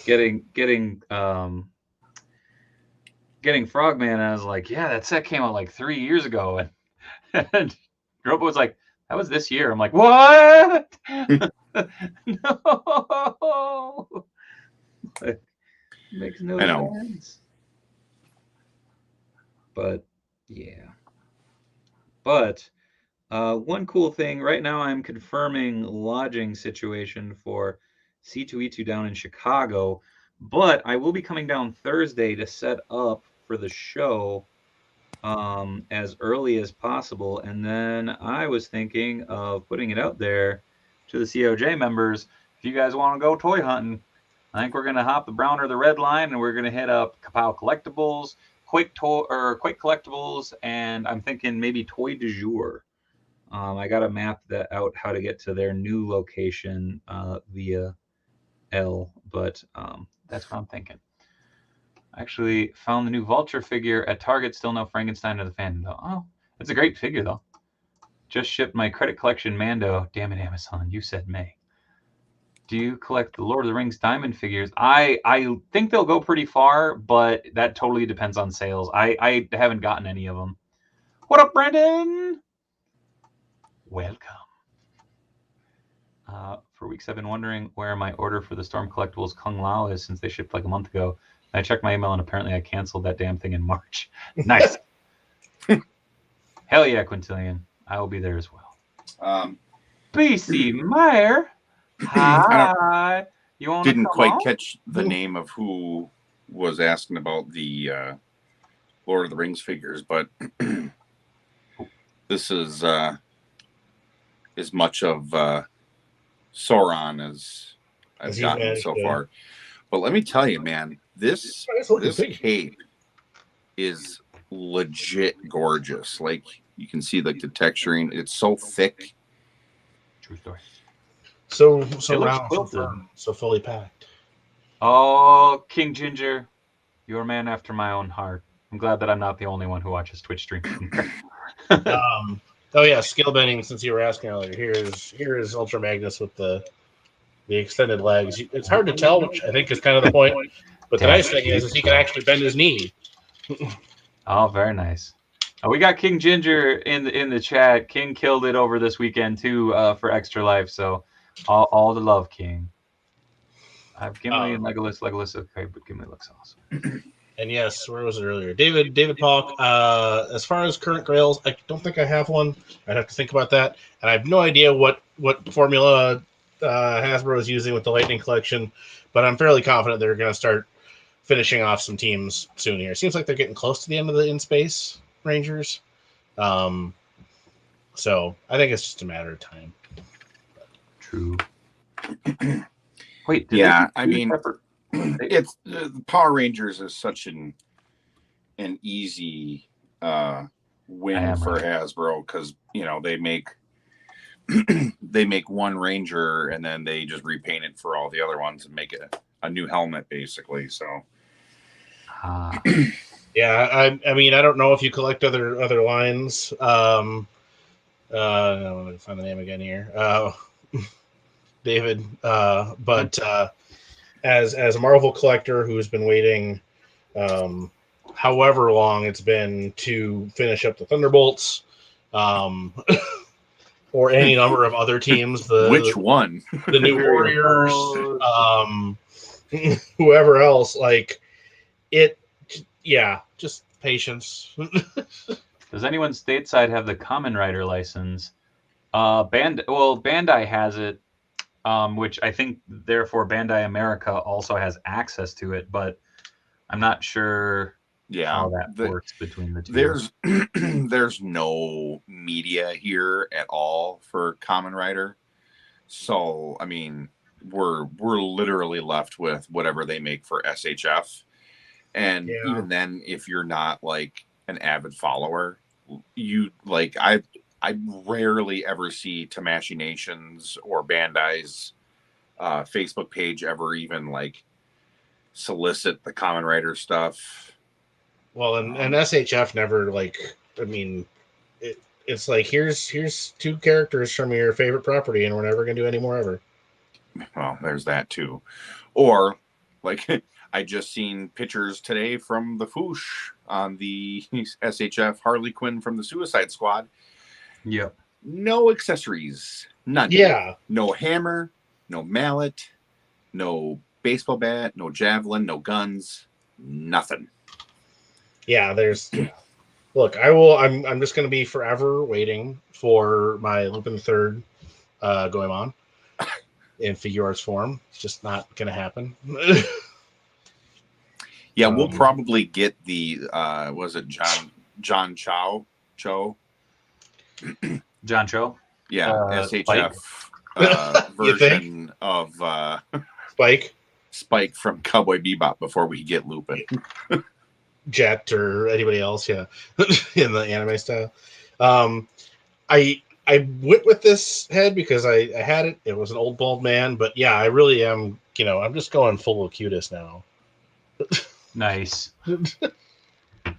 getting Frogman, and I was like, yeah, that set came out like 3 years ago, and Gropa was like, that was this year. I'm like, what? No. It makes no sense. But yeah. But one cool thing right now, I'm confirming lodging situation for C2E2 down in Chicago, but I will be coming down Thursday to set up for the show as early as possible. And then I was thinking of putting it out there to the COJ members. If you guys want to go toy hunting, I think we're going to hop the brown or the red line, and we're going to hit up Kapow Collectibles, Quake Collectibles, and I'm thinking maybe Toy du Jour. I got to map that out how to get to their new location via L, but that's what I'm thinking. Actually found the new Vulture figure at Target. Still no Frankenstein or the Phantom though. Oh, it's a great figure though. Just shipped my credit collection Mando. Damn it, Amazon, you said May. Do you collect the Lord of the Rings diamond figures? I think they'll go pretty far, but that totally depends on sales. I haven't gotten any of them. What up, Brandon? Welcome. For weeks, I've been wondering where my order for the Storm Collectibles Kung Lao is since they shipped like a month ago. I checked my email and apparently I canceled that damn thing in March. Nice. Hell yeah, Quintillion. I will be there as well. BC Meyer. Hi. You didn't quite catch the name of who was asking about the Lord of the Rings figures, but this is as much of Sauron as I've gotten so far. But let me tell you, man, this cape is legit gorgeous. Like, you can see like the texturing. It's so thick. True story. So round, so firm, so fully packed. Oh, King Ginger, you're a man after my own heart. I'm glad that I'm not the only one who watches Twitch streams. Oh yeah, skill bending. Since you were asking earlier, here is Ultra Magnus with the extended legs. It's hard to tell, which I think is kind of the point. But the nice thing is he can actually bend his knee. Oh, very nice. We got King Ginger in the chat. King killed it over this weekend too for Extra Life. So all the love, King. I have Gimli and Legolas. Legolas is okay, but Gimli looks awesome. And yes, where was it earlier? David Polk. As far as current grails, I don't think I have one. I'd have to think about that. And I have no idea what formula Hasbro is using with the Lightning Collection, but I'm fairly confident they're going to start finishing off some teams soon here. It seems like they're getting close to the end of the In-Space Rangers. So I think it's just a matter of time. True. Wait, yeah, I mean, it's the Power Rangers is such an easy win for Hasbro because they make one Ranger and then they just repaint it for all the other ones and make it a new helmet basically. So yeah, I mean I don't know if you collect other lines. I'm gonna find the name again here. David, but as a Marvel collector who's been waiting however long it's been to finish up the Thunderbolts, or any number of other teams, which one? The New Warriors, whoever else, like it, yeah, just patience. Does anyone stateside have the Kamen Rider license? Bandai has it. Which I think, therefore, Bandai America also has access to it, but I'm not sure how that works between the two. There's no media here at all for Kamen Rider, so I mean, we're literally left with whatever they make for SHF, and even then, if you're not like an avid follower, you like I rarely ever see Tamashii Nations or Bandai's Facebook page ever even like solicit the Kamen Rider stuff. Well, and SHF never like. I mean, it's like here's two characters from your favorite property, and we're never gonna do any more ever. Well, there's that too. Or like I just seen pictures today from the Foosh on the SHF Harley Quinn from the Suicide Squad. Yep. No accessories. None. Yeah. No hammer, no mallet, no baseball bat, no javelin, no guns, nothing. Yeah, there's look, I'm just gonna be forever waiting for my Lupin III Goemon. in figure arts form. It's just not going to happen. Yeah, we'll probably get the was it John Cho? John Cho? Yeah, SHF You think? version of Spike, from Cowboy Bebop before we get Lupin. Jet, or anybody else, yeah, in the anime style. I went with this head because I had it. It was an old bald man, but yeah, I really am. I'm just going full Locutus now. Nice. I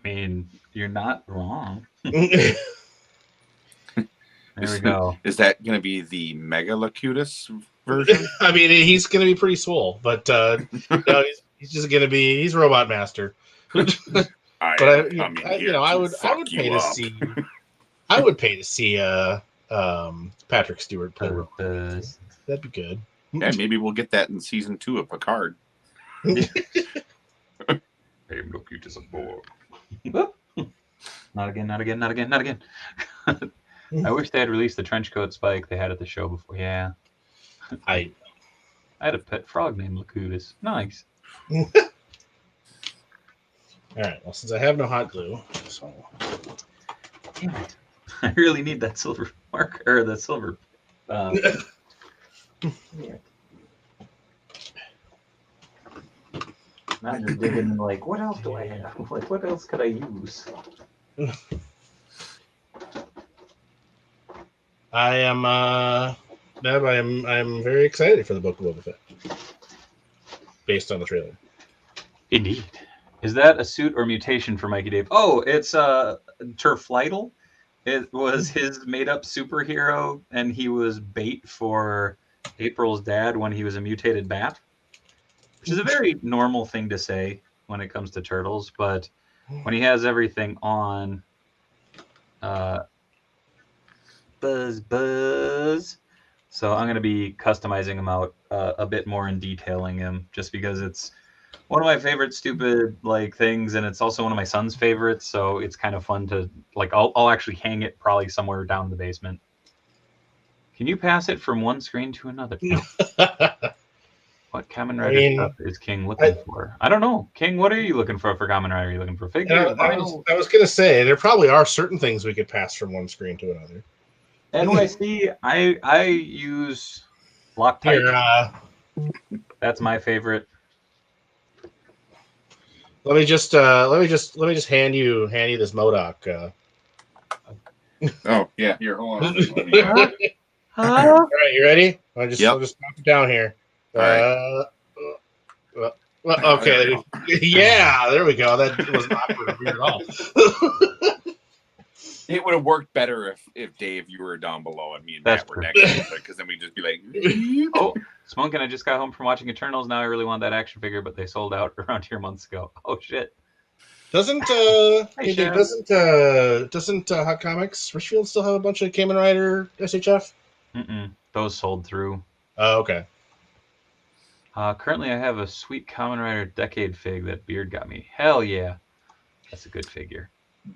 mean, you're not wrong. There we go. Is that going to be the Mega Locutus version? I mean, he's going to be pretty swole, but he's just going to be. He's Robot Master. I would pay to see. I would pay to see Patrick Stewart play Robot. That'd be good. Yeah, maybe we'll get that in season 2 of Picard. Hey, look, you just a boy. Not again. I wish they had released the trench coat Spike they had at the show before. Yeah. I had a pet frog named Locutus. Nice. All right. Well, since I have no hot glue, so damn it, I really need that silver marker or the silver. Now I'm just digging like, what else do I have? Like, what else could I use? I am, Neb, I'm very excited for the Book of Boba Fett, based on the trailer. Indeed. Is that a suit or mutation for Mikey Dave? Oh, it's Turflytle. It was his made-up superhero, and he was bait for April's dad when he was a mutated bat, which is a very normal thing to say when it comes to turtles. But when he has everything on, buzz. So I'm going to be customizing him out a bit more and detailing him, just because it's one of my favorite stupid things, and it's also one of my son's favorites. So it's kind of fun to I'll actually hang it probably somewhere down in the basement. Can you pass it from one screen to another? What Kamen Rider stuff is King looking for? I don't know. King, what are you looking for Kamen Rider? Are you looking for figures? I was going to say, there probably are certain things we could pass from one screen to another. NYC, I use Loctite. That's my favorite. Let me just hand you this MODOK. Oh yeah, here, hold on. All right, you ready? I'll just pop it down here. Right. Okay. Yeah, there we go. That wasn't awkward at all. It would have worked better if Dave, you were down below and me and Matt were next to it, because then we'd just be like, oh, Smokin', I just got home from watching Eternals. Now I really want that action figure, but they sold out around here months ago. Oh shit. Doesn't Hot Comics Richfield still have a bunch of Kamen Rider SHF? Those sold through. Oh, okay. Currently I have a sweet Kamen Rider Decade fig that Beard got me. Hell yeah. That's a good figure.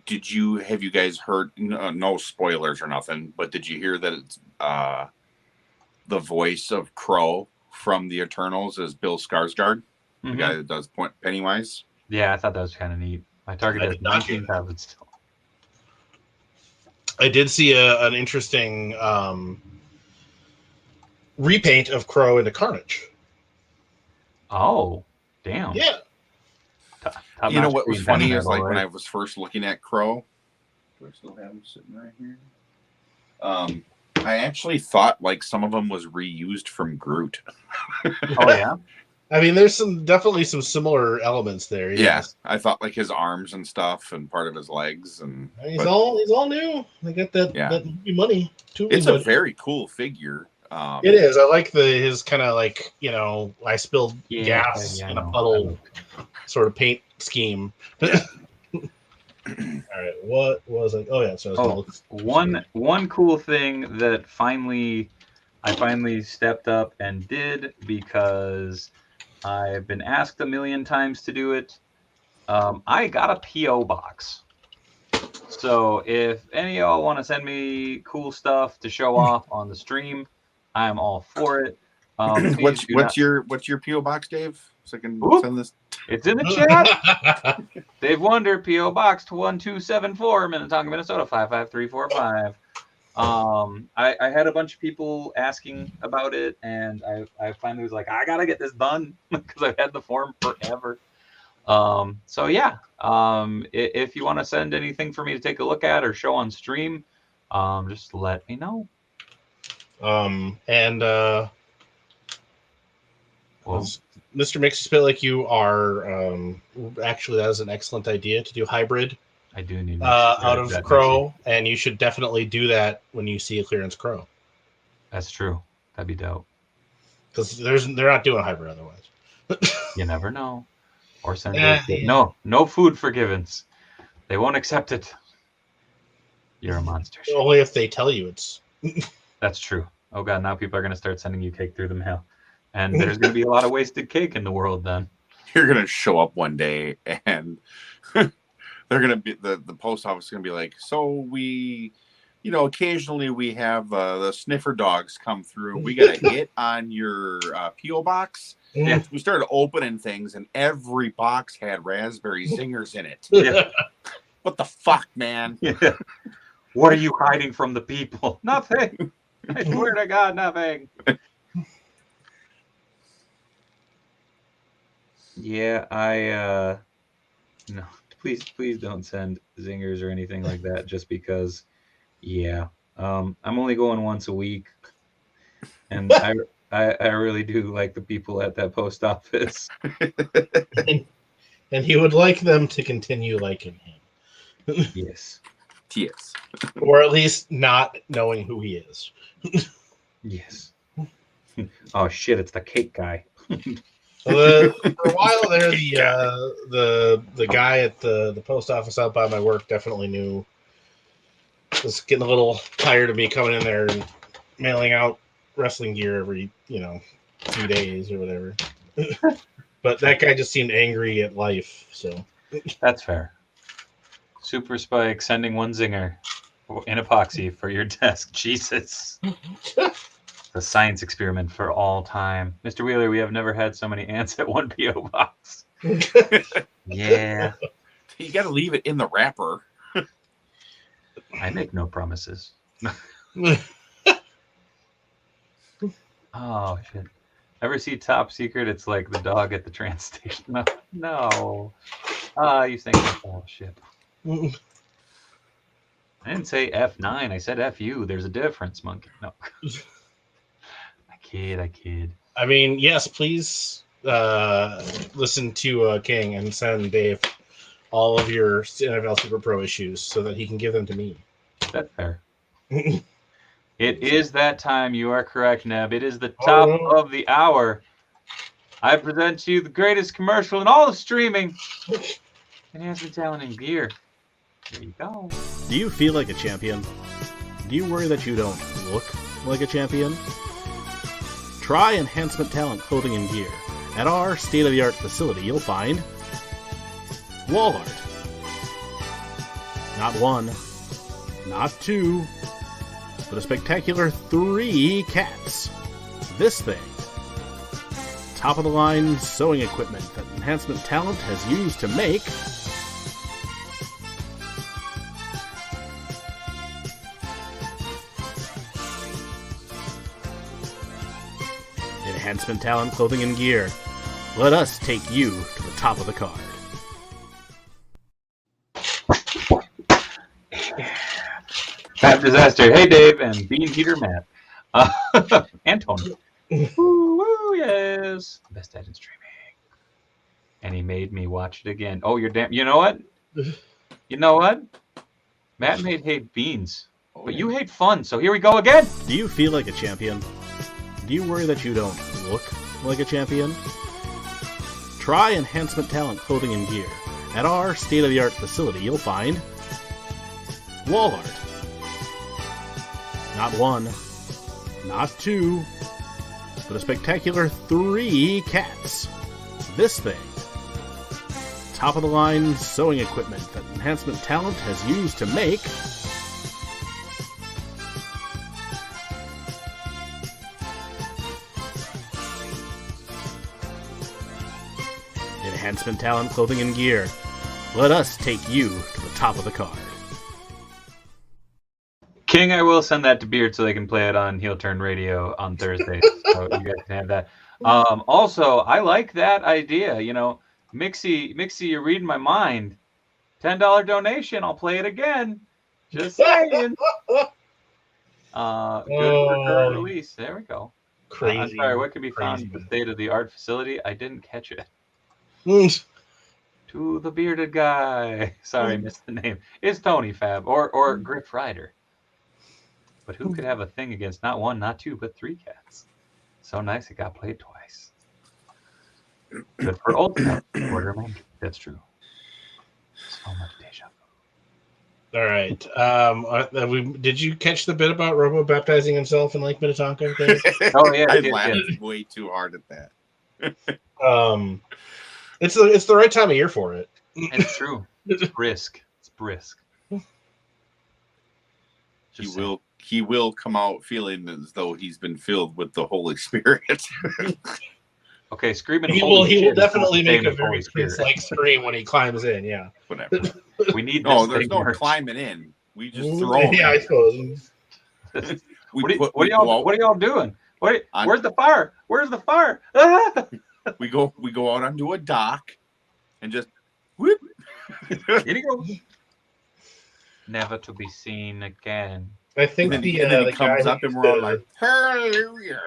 Have you guys heard, no spoilers or nothing, but did you hear that it's the voice of Crow from the Eternals is Bill Skarsgård, the guy that does Pennywise? Yeah, I thought that was kind of neat. My target is 19,000 still. I did see an interesting repaint of Crow into Carnage. Oh, damn. Yeah. You know what was funny is when I was first looking at Crow, do I still have him sitting right here? I actually thought some of them was reused from Groot. Oh yeah. I mean, there's definitely some similar elements there. Yeah, I thought his arms and stuff, and part of his legs, and he's all new. They got that money. It's a very cool figure. It is. I like his kind of I spilled gas in a puddle sort of paint scheme. Yeah. All right, what was it? Oh yeah, so one cool thing that I finally stepped up and did, because I've been asked a million times to do it. I got a PO box. So if any of y'all want to send me cool stuff to show off on the stream, I'm all for it. What's please do not- your PO box, Dave? So I can Oop. send this. It's in the chat. Dave Wonder, P.O. Box 1274, Minnetonka, Minnesota 55345. I had a bunch of people asking about it, and I finally was like, I gotta get this done because I've had the form forever. So yeah, if you want to send anything for me to take a look at or show on stream, just let me know. Well, Mr. Makes it feel like you are actually, that is an excellent idea to do hybrid I do need out of Crow, and you should definitely do that when you see a clearance Crow. That's true. That'd be dope. Because they're not doing hybrid otherwise. You never know. Or send Yeah. no food for givens. They won't accept it. You're a monster. Only if they tell you it's. That's true. Oh god, now people are gonna start sending you cake through the mail, and there's gonna be a lot of wasted cake in the world. Then You're gonna show up one day and they're gonna be the post office is gonna be like, so we, occasionally we have the sniffer dogs come through. We got a hit on your PO box. Yeah. We started opening things, and every box had raspberry zingers in it. Yeah. What the fuck, man? Yeah. What are you hiding from the people? Nothing. I swear to God, nothing. Yeah, no, please don't send zingers or anything like that. Just because, yeah, I'm only going once a week, and I really do like the people at that post office. And he would like them to continue liking him. Yes. Yes. Or at least not knowing who he is. Yes. Oh shit! It's the cake guy. For a while there, the guy at the post office out by my work definitely knew. Was getting a little tired of me coming in there and mailing out wrestling gear every 2 days or whatever. But that guy just seemed angry at life. So That's fair. Super Spike sending one zinger in epoxy for your desk. Jesus. The science experiment for all time. Mr. Wheeler, we have never had so many ants at one P.O. box. Yeah. You got to leave it in the wrapper. I make no promises. Oh, shit. Ever see Top Secret? It's like the dog at the train station. No. You think oh, shit. I didn't say F9. I said FU. There's a difference, monkey. No. I kid. I mean, yes, please listen to King and send Dave all of your NFL Super Pro issues so that he can give them to me. That's fair. It is that time. You are correct, Neb. It is the top of the hour. I present to you the greatest commercial in all of streaming. Enhancement talent and gear. There you go. Do you feel like a champion? Do you worry that you don't look like a champion? Try Enhancement Talent Clothing and Gear. At our state-of-the-art facility, you'll find wall art. Not one, not two, but a spectacular 3 cats. This thing. Top-of-the-line sewing equipment that Enhancement Talent has used to make Enhancement Talent Clothing and Gear. Let us take you to the top of the card. Matt Disaster. Hey, Dave and Bean Peter Matt. And Tony. Woo, yes. Best dad in streaming. And he made me watch it again. Oh, you're damn. You know what? Matt hate beans. But you hate fun, so here we go again. Do you feel like a champion? Do you worry that you don't look like a champion? Try Enhancement Talent Clothing and Gear. At our state-of-the-art facility, you'll find wall art. Not one, not two, but a spectacular 3 cats. This thing. Top-of-the-line sewing equipment that Enhancement Talent has used to make Enhancement Talent Clothing and Gear. Let us take you to the top of the card. King, I will send that to Beard so they can play it on Heel Turn Radio on Thursday. So you guys can have that. Also, I like that idea. You know, Mixie, you're reading my mind. $10 donation, I'll play it again. Just saying. Good for current release. There we go. Crazy. I'm sorry, what can be found crazy. in the state-of-the-art facility? I didn't catch it. To the bearded guy. Sorry, missed the name. It's Tony Fab or Griff Rider. But who could have a thing against not one, not two, but three cats? So nice it got played twice. Good for Ultimate. Order Meng. That's true. So much deja vu. All right. Did you catch the bit about Robo baptizing himself in Lake Minnetonka? Oh yeah, I did, laughed yeah. way too hard at that. It's the right time of year for it. It's true. It's brisk. It's brisk. He will come out feeling as though he's been filled with the Holy Spirit. Okay, screaming. He will definitely make a very Prince-like scream when he climbs in. Yeah. Whatever. We need. No, this there's thing no merch. climbing in. We just throw him. Yeah, I suppose. What are y'all doing? Where's the fire? Where's the fire? Ah! We go out onto a dock and just whoop. Here you go. Never to be seen again. I think And then the he guy comes up and we're all like, hallelujah.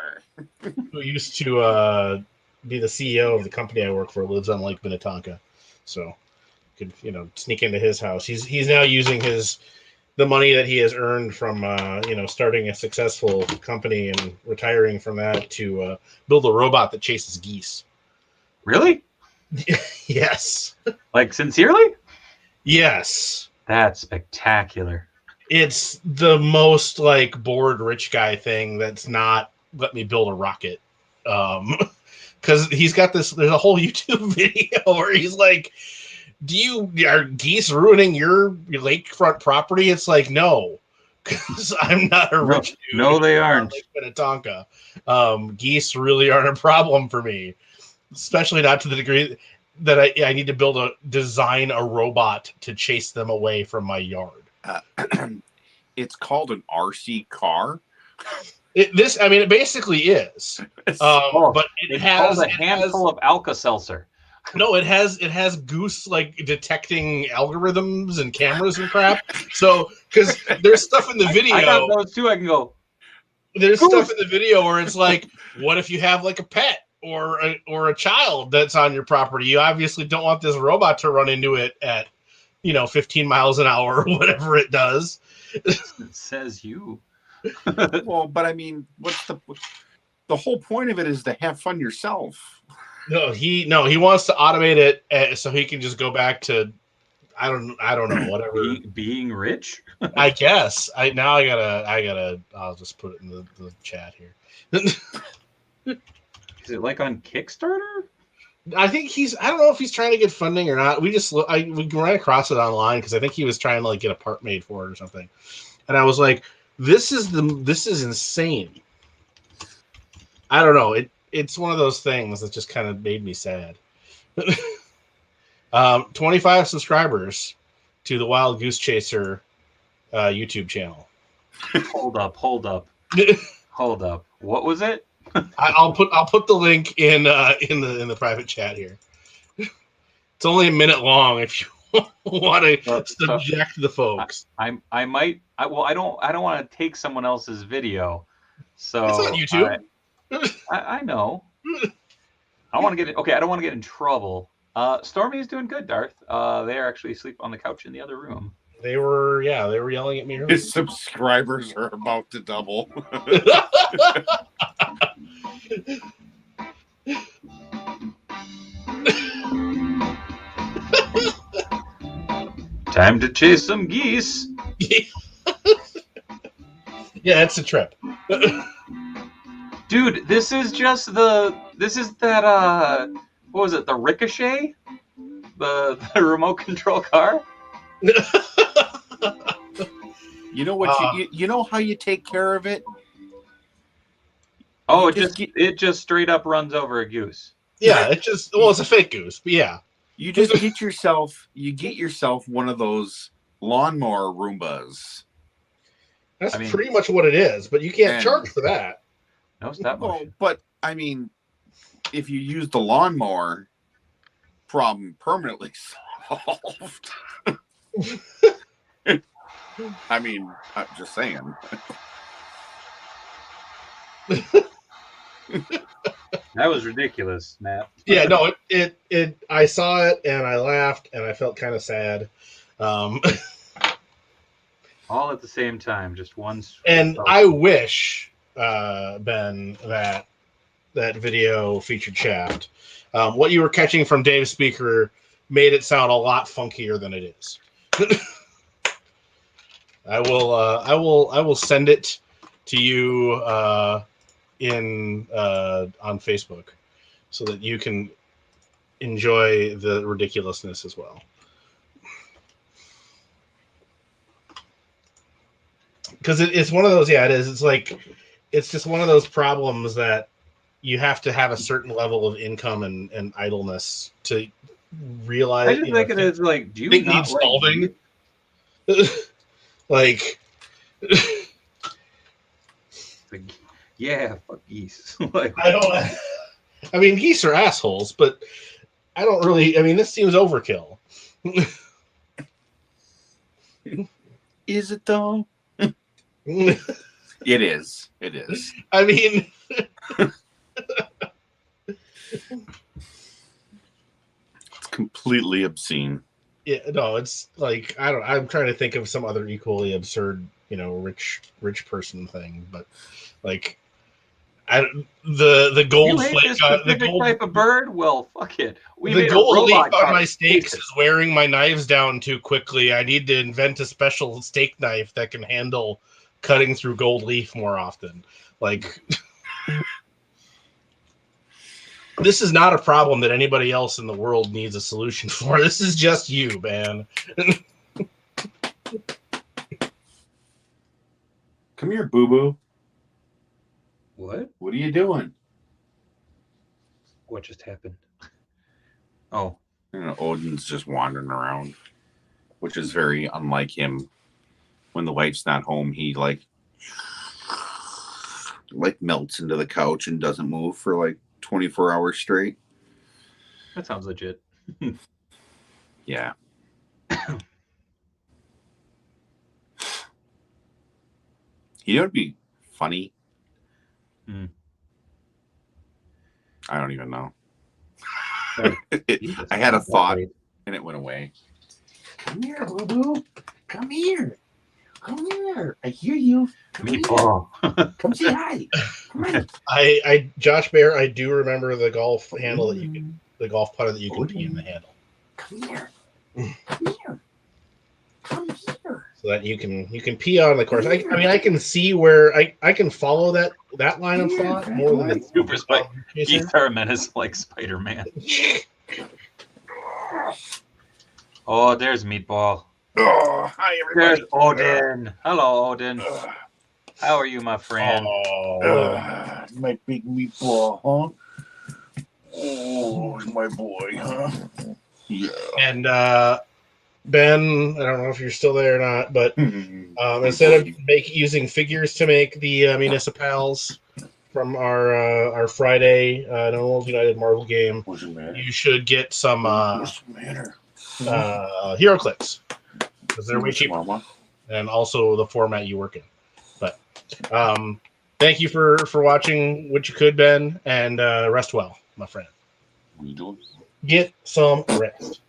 who used to be the CEO of the company I work for lives on Lake Minnetonka, so could sneak into his house. He's now using the money that he has earned from starting a successful company and retiring from that to build a robot that chases geese. Really? Yes. Like sincerely? Yes. That's spectacular. It's the most like bored rich guy thing that's not let me build a rocket. Because he's got there's a whole YouTube video where he's like, are geese ruining your lakefront property? It's like, no, because I'm not a rich dude. No, they aren't. Lake Minnetonka. Geese really aren't a problem for me, especially not to the degree that I need to design a robot to chase them away from my yard. It's called an RC car. It basically is. But it has a handful of Alka-Seltzer. No, it has goose like detecting algorithms and cameras and crap. So because there's stuff in the video. I got those too. I can go. There's stuff in the video where it's like, what if you have like a pet or a child that's on your property? You obviously don't want this robot to run into it at 15 miles an hour or whatever it does. It says you. Well, but I mean, what's the whole point of it is to have fun yourself. No, he wants to automate it so he can just go back to I don't know, whatever. Being rich? I guess. I'll just put it in the chat here. Is it like on Kickstarter? I think I don't know if he's trying to get funding or not. We ran across it online because I think he was trying to like get a part made for it or something. And I was like, this is insane. I don't know. It's one of those things that just kind of made me sad. 25 subscribers to the Wild Goose Chaser YouTube channel. Hold up. What was it? I'll put the link in the private chat here. It's only a minute long if you want to subject the folks. I don't want to take someone else's video. So it's on YouTube. I know. I want to get it. Okay, I don't want to get in trouble. Stormy is doing good, Darth. They are actually asleep on the couch in the other room. They were yelling at me earlier. His subscribers are about to double. Time to chase some geese. Yeah, it's a trip. Dude, this is that what was it, the Ricochet? The remote control car? You know what you know how you take care of it? Oh, it just straight up runs over a goose. Yeah, it's a fake goose, but yeah. You just get yourself one of those lawnmower Roombas. That's pretty much what it is, but you can't charge for that. No, it's that much. Well, but I mean, if you use the lawnmower, problem permanently solved. I mean, I'm just saying. That was ridiculous, Matt. Yeah, no, it. I saw it and I laughed and I felt kind of sad. All at the same time, just one. And I wish, Ben, that video featured Shaft. What you were catching from Dave's speaker made it sound a lot funkier than it is. I will send it to you on Facebook so that you can enjoy the ridiculousness as well. Because it's one of those, yeah, it is. It's like, it's just one of those problems that you have to have a certain level of income and idleness to realize. I just think it is like, do you think not needs solving? Like, yeah, fuck geese. Like, I mean, geese are assholes, but I don't really. I mean, this seems overkill. Is it though? It is. It is. I mean, it's completely obscene. Yeah, no, it's like I'm trying to think of some other equally absurd, rich person thing, but like, the gold you hate flake, this specific type of bird. Well, fuck it. The gold leaf on my steaks is wearing my knives down too quickly. I need to invent a special steak knife that can handle cutting through gold leaf more often. Like, this is not a problem that anybody else in the world needs a solution for. This is just you, man. Come here, boo-boo. What? What are you doing? What just happened? Oh. Odin's just wandering around, which is very unlike him. When the wife's not home, he like melts into the couch and doesn't move for like 24 hours straight. That sounds legit. Yeah. You know what'd be funny? I don't even know. I had a thought and it went away. Come here, boo-boo. Come here. Come here. I hear you. Come here. Come say hi. Come on. Josh Bear, I do remember the golf handle that you can, the golf putter that you can pee in the handle. Come here. Come here. Come here. So that you can pee on the course. I mean, I can see where I can follow that line of thought more than the super Spider. Geese are a menace like Spider-Man. Oh, there's Meatball. Oh, hi everybody. There's Odin. Hello, Odin. How are you, my friend? My big meatball, huh? Oh, my boy, huh? Yeah. And Ben, I don't know if you're still there or not, but instead of using figures to make the municipals from our Friday Normal United Marvel game, you should get some hero clicks because they're way cheaper, and also the format you work in. But thank you for watching what you could, Ben, and rest well, my friend. What are you doing? Get some rest.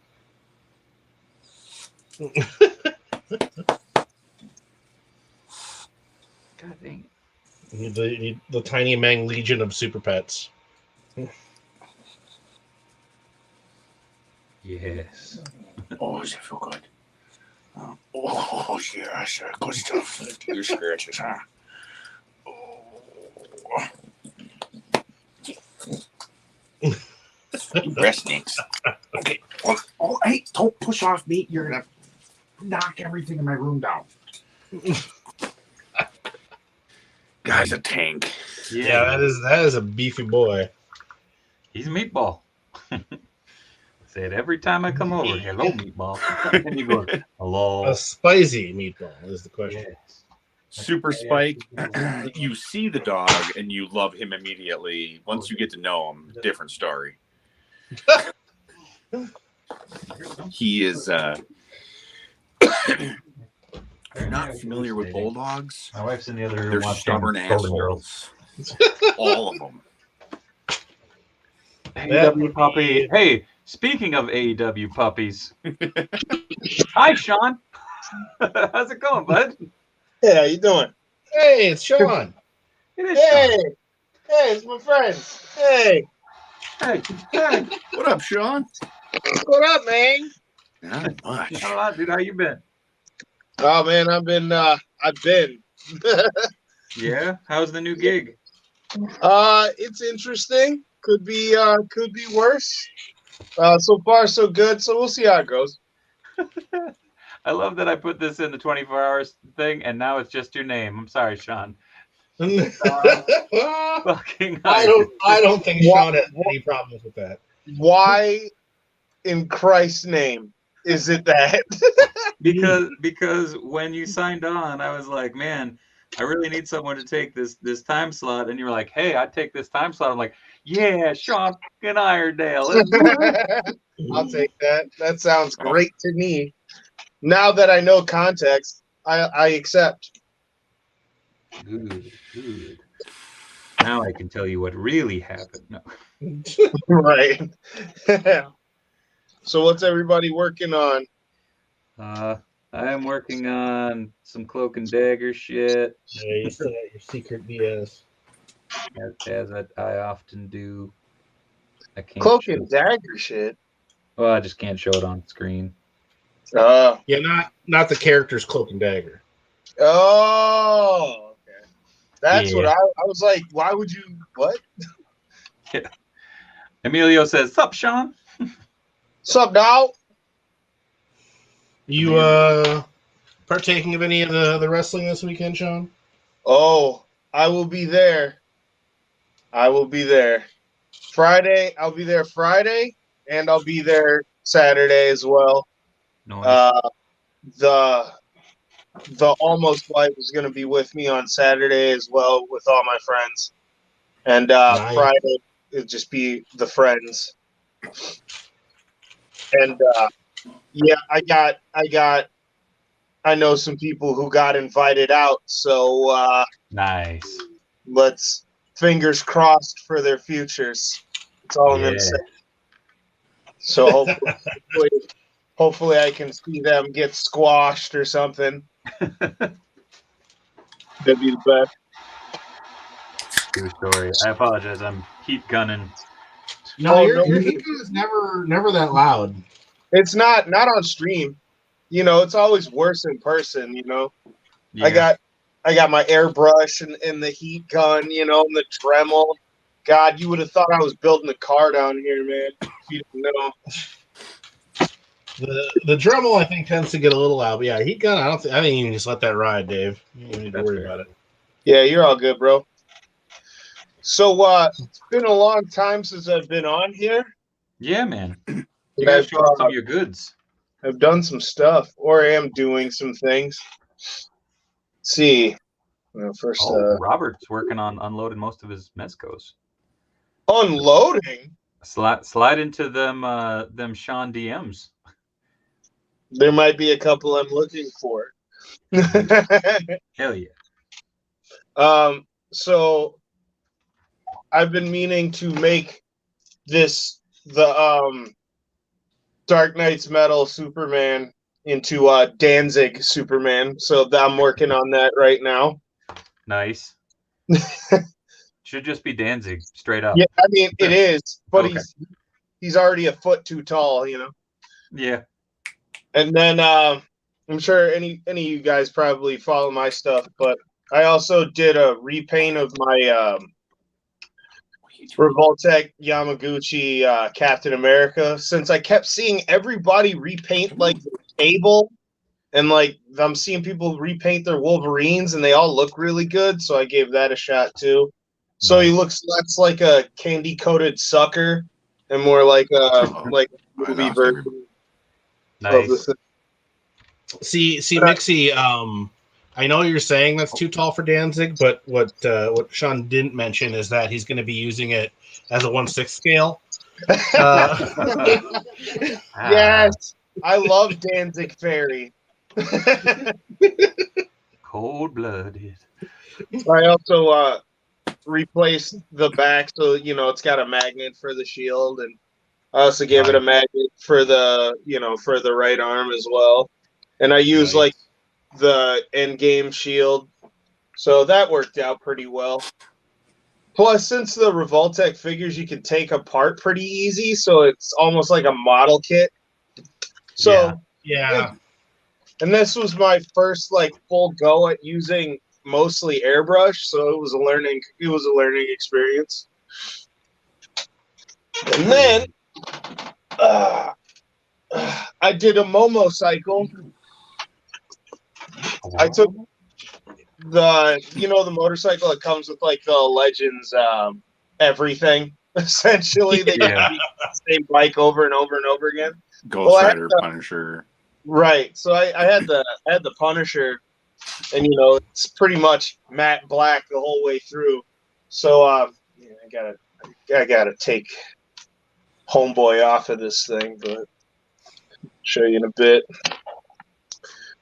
God dang it. The tiny Meng legion of super pets. Yes. Oh, does it feel good? Oh, yes. Good stuff. Your scratches, huh? Oh. Breast stinks. Okay. Oh, hey, don't push off me. You're going to knock everything in my room down. Guy's a tank. Yeah, that is a beefy boy. He's a meatball. said every time I come over, hello, meatball. And he goes, hello. A spicy meatball is the question. Yes. Super Spike, you see the dog and you love him immediately. Once you get to know him, different story. He is if you're not familiar with bulldogs, My wife's in the other room. they're watching stubborn Golden Girls. assholes. All of them. AEW puppy. Hey, speaking of AEW puppies. Hi, Sean. How's it going, bud? Hey, how you doing? Hey, it's Sean. It is Hey, Sean. hey, it's my friends. Hey, Hey, hey. What up, Sean? what up, man? Not much. Not a lot, dude. How you been? Oh man, I've been. Yeah. How's the new gig? It's interesting. Could be worse. So far so good. So we'll see how it goes. I love that I put this in the 24 hours thing, and now it's just your name. I'm sorry, Sean. I Fucking don't think Sean has any problems with that. Why, in Christ's name, is it that? because when you signed on, I was like, man, I really need someone to take this time slot, and you were like, hey, I'd take this time slot. I'm like, yeah, Sean fucking Iredale. Let's do it. I'll take that. That sounds great to me. Now that I know context, I accept. Good. Now I can tell you what really happened. No. Right. So what's everybody working on? I'm working on some cloak and dagger shit, Yeah, you still got your secret BS. as I often do. I can't. Cloak show- and dagger shit. Well, I just can't show it on screen. Yeah, not the character's cloak and dagger. Oh, okay. That's Yeah. what I was like. Why would you? What? Emilio says, "Sup, Sean?" Sup, dog? You partaking of any of the wrestling this weekend, Sean? Oh, I will be there. I will be there. Friday, I'll be there Friday, and I'll be there Saturday as well. Noise. The almost wife is going to be with me on Saturday as well with all my friends, and Nice. Friday it'll just be the friends. And yeah, I know some people who got invited out, so Nice. let's fingers crossed for their futures. That's all I'm gonna say. So hopefully I can see them get squashed or something. That'd be the best. True story. I apologize. I'm heat gunning. No, Oh, your no. heat gun is never that loud. It's not on stream. You know, it's always worse in person. You know, Yeah. I got my airbrush and the heat gun. You know, and the Dremel. God, you would have thought I was building a car down here, man. If you didn't know. The Dremel, I think, tends to get a little loud. But yeah, heat gun, I think you can just let that ride, Dave. You don't need to That's worry fair. about it. Yeah, you're all good, bro. So it's been a long time since I've been on here. Yeah, man. You And guys show off some of your goods. I've done some stuff, or I am doing some things. Let's see. First, Robert's working on unloading most of his mezcos. unloading. Slide into them Sean DMs. There might be a couple I'm looking for. Hell yeah. So I've been meaning to make the Dark Knight's Metal Superman into Danzig Superman. So I'm working on that right now. Nice. Should just be Danzig, straight up. Yeah, I mean it is, but Okay. he's already a foot too tall, you know. Yeah. And then I'm sure any of you guys probably follow my stuff, but I also did a repaint of my Revoltech Yamaguchi Captain America, since I kept seeing everybody repaint like the Cable, and like I'm seeing people repaint their Wolverines, and they all look really good. So I gave that a shot too. So he looks less like a candy coated sucker and more like a movie lost version of the Nice. thing. See, Mixie. I know you're saying that's too tall for Danzig, but what Sean didn't mention is that he's going to be using it as a 1/6 scale. Yes, I love Danzig Fairy. Cold blooded. I also replaced the back so it's got a magnet for the shield, and I also gave it a magnet for the for the right arm as well. And I use like the end game shield, so that worked out pretty well. Plus, since the Revoltech figures you can take apart pretty easy, so it's almost like a model kit. So Yeah. and this was my first like full go at using mostly airbrush, so it was a learning experience. And then I did a Momo cycle. I took the motorcycle that comes with like the Legends everything. Essentially, they just use the same bike over and over and over again. Ghost Rider, Punisher. Right. So I had the Punisher, and it's pretty much matte black the whole way through. So I gotta take Homeboy off of this thing, but I'll show you in a bit.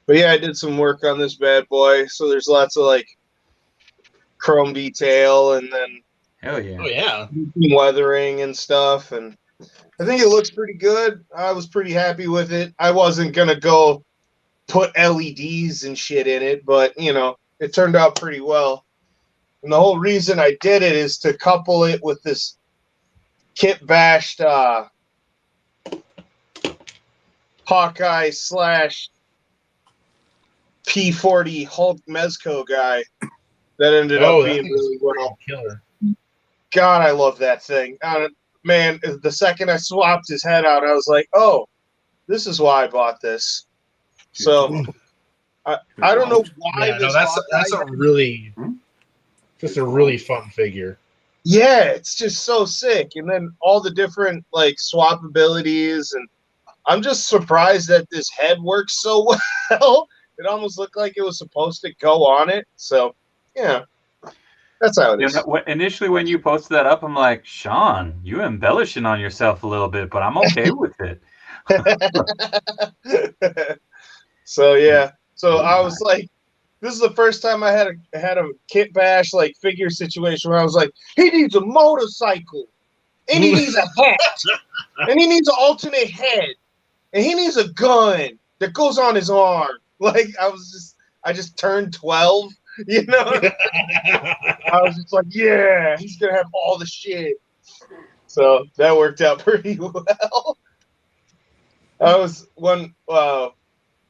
But yeah, I did some work on this bad boy. So there's lots of like chrome detail, and then Hell yeah. Oh yeah. weathering and stuff, and I think it looks pretty good. I was pretty happy with it. I wasn't gonna go put LEDs and shit in it, but it turned out pretty well. And the whole reason I did it is to couple it with this kit bashed Hawkeye / P40 Hulk Mezco guy that ended up being really well. Killer. God, I love that thing. Man, the second I swapped his head out, I was like, oh, this is why I bought this. So I don't know why. Yeah, no, that's a really just a really fun figure. Yeah, it's just so sick. And then all the different like swap abilities, and I'm just surprised that this head works so well. It almost looked like it was supposed to go on it. So yeah. That's how it is. Initially, when you posted that up, I'm like, Sean, you embellishing on yourself a little bit, but I'm okay with it. So yeah, so I was like, this is the first time I had a kit bash like figure situation where I was like, he needs a motorcycle, and he needs a hat, and he needs an alternate head, and he needs a gun that goes on his arm. Like I just turned 12. I was just like, yeah, he's gonna have all the shit. So that worked out pretty well. I was when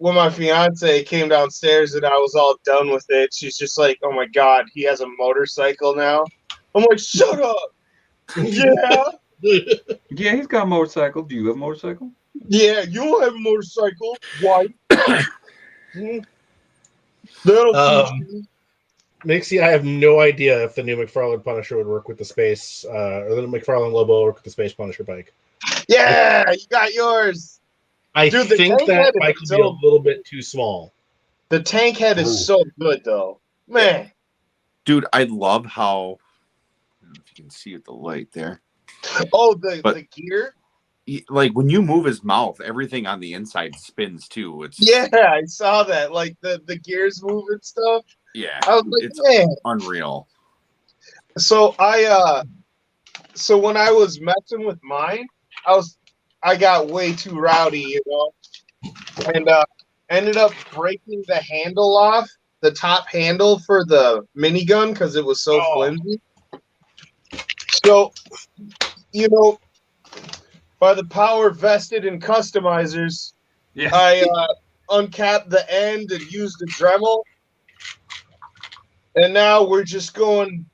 my fiance came downstairs and I was all done with it. She's just like, "Oh my god, he has a motorcycle now." I'm like, "Shut up!" Yeah. Yeah, he's got a motorcycle. Do you have a motorcycle? Yeah, you don't have a motorcycle. Why? That'll Mixie, I have no idea if the new McFarlane Punisher would work with the Space, or the McFarlane Lobo work with the Space Punisher bike. Yeah, you got yours. I Dude, think that bike would be a little bit too small. The tank head is so good, though. Man. Dude, I love how, I don't know if you can see at the light there. Oh, the gear? Like when you move his mouth, everything on the inside spins too. Yeah, I saw that. Like the gears move and stuff. Yeah, I was like, it's man, unreal. So so when I was messing with mine, I got way too rowdy, and ended up breaking the handle off, the top handle for the minigun because it was so flimsy. So, by the power vested in customizers, I uncapped the end and used the Dremel. And now we're just going,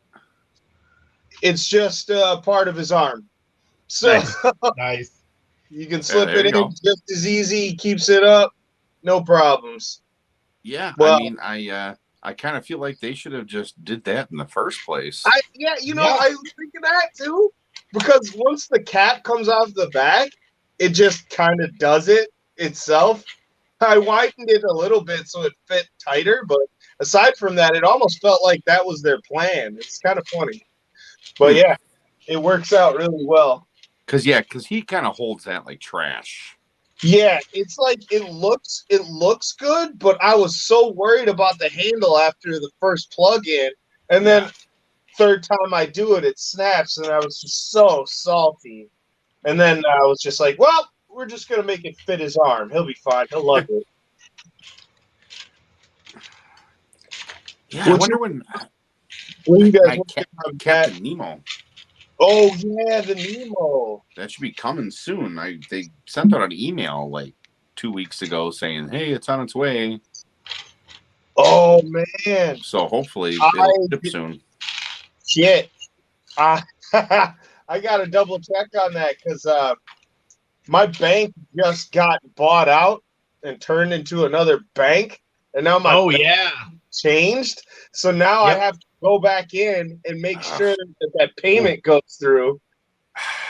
it's just part of his arm. So nice. You can slip it in just as easy. He keeps it up. No problems. Yeah. Well, I mean, I kind of feel like they should have just did that in the first place. I was thinking that too. Because once the cap comes off the back, it just kind of does it itself. I widened it a little bit so it fit tighter, but aside from that, it almost felt like that was their plan. It's kind of funny. But yeah, it works out really well. Because he kind of holds that like trash. Yeah, it's like it looks good, but I was so worried about the handle after the first plug-in, and then third time I do it, it snaps, and I was just so salty. And then I was just like, well, we're just gonna make it fit his arm. He'll be fine. He'll love it. Yeah, I wonder when you guys Captain Nemo. Oh yeah, the Nemo. That should be coming soon. They sent out an email like 2 weeks ago saying, "Hey, it's on its way." Oh man! So hopefully it'll ship soon. Shit, I gotta double check on that because my bank just got bought out and turned into another bank, and now my bank changed. So now I have to go back in and make sure that payment goes through.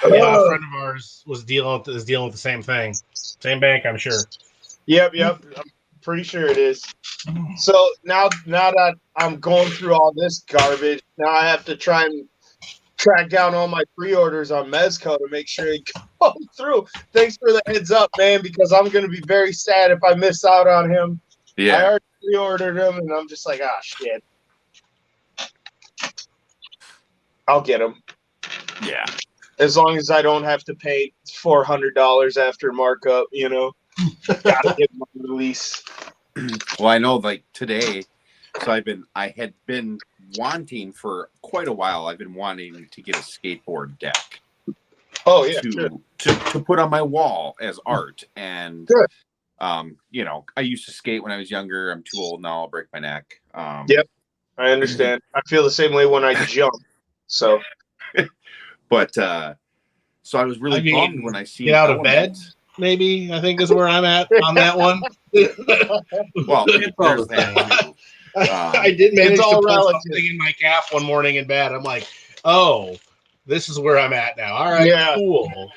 Yeah, a friend of ours is dealing with the same thing. Same bank, I'm sure. Yep. I'm pretty sure it is. So now that I'm going through all this garbage, now I have to try and track down all my pre-orders on Mezco to make sure it goes through. Thanks for the heads up, man, because I'm going to be very sad if I miss out on him. Yeah. I already pre-ordered him, and I'm just like, shit. I'll get him. Yeah. As long as I don't have to pay $400 after markup, Gotta get my release. Well, I know, like today, so I had been wanting for quite a while. I've been wanting to get a skateboard deck. Oh yeah, to put on my wall as art, and I used to skate when I was younger. I'm too old now. I'll break my neck. Yep, I understand. I feel the same way when I jump. So, but so I was really bummed when I see get out of bed. Maybe I think is where I'm at on that one. Well, there's that. I did manage to pull something in my calf one morning in bed. I'm like, oh, this is where I'm at now. All right, cool.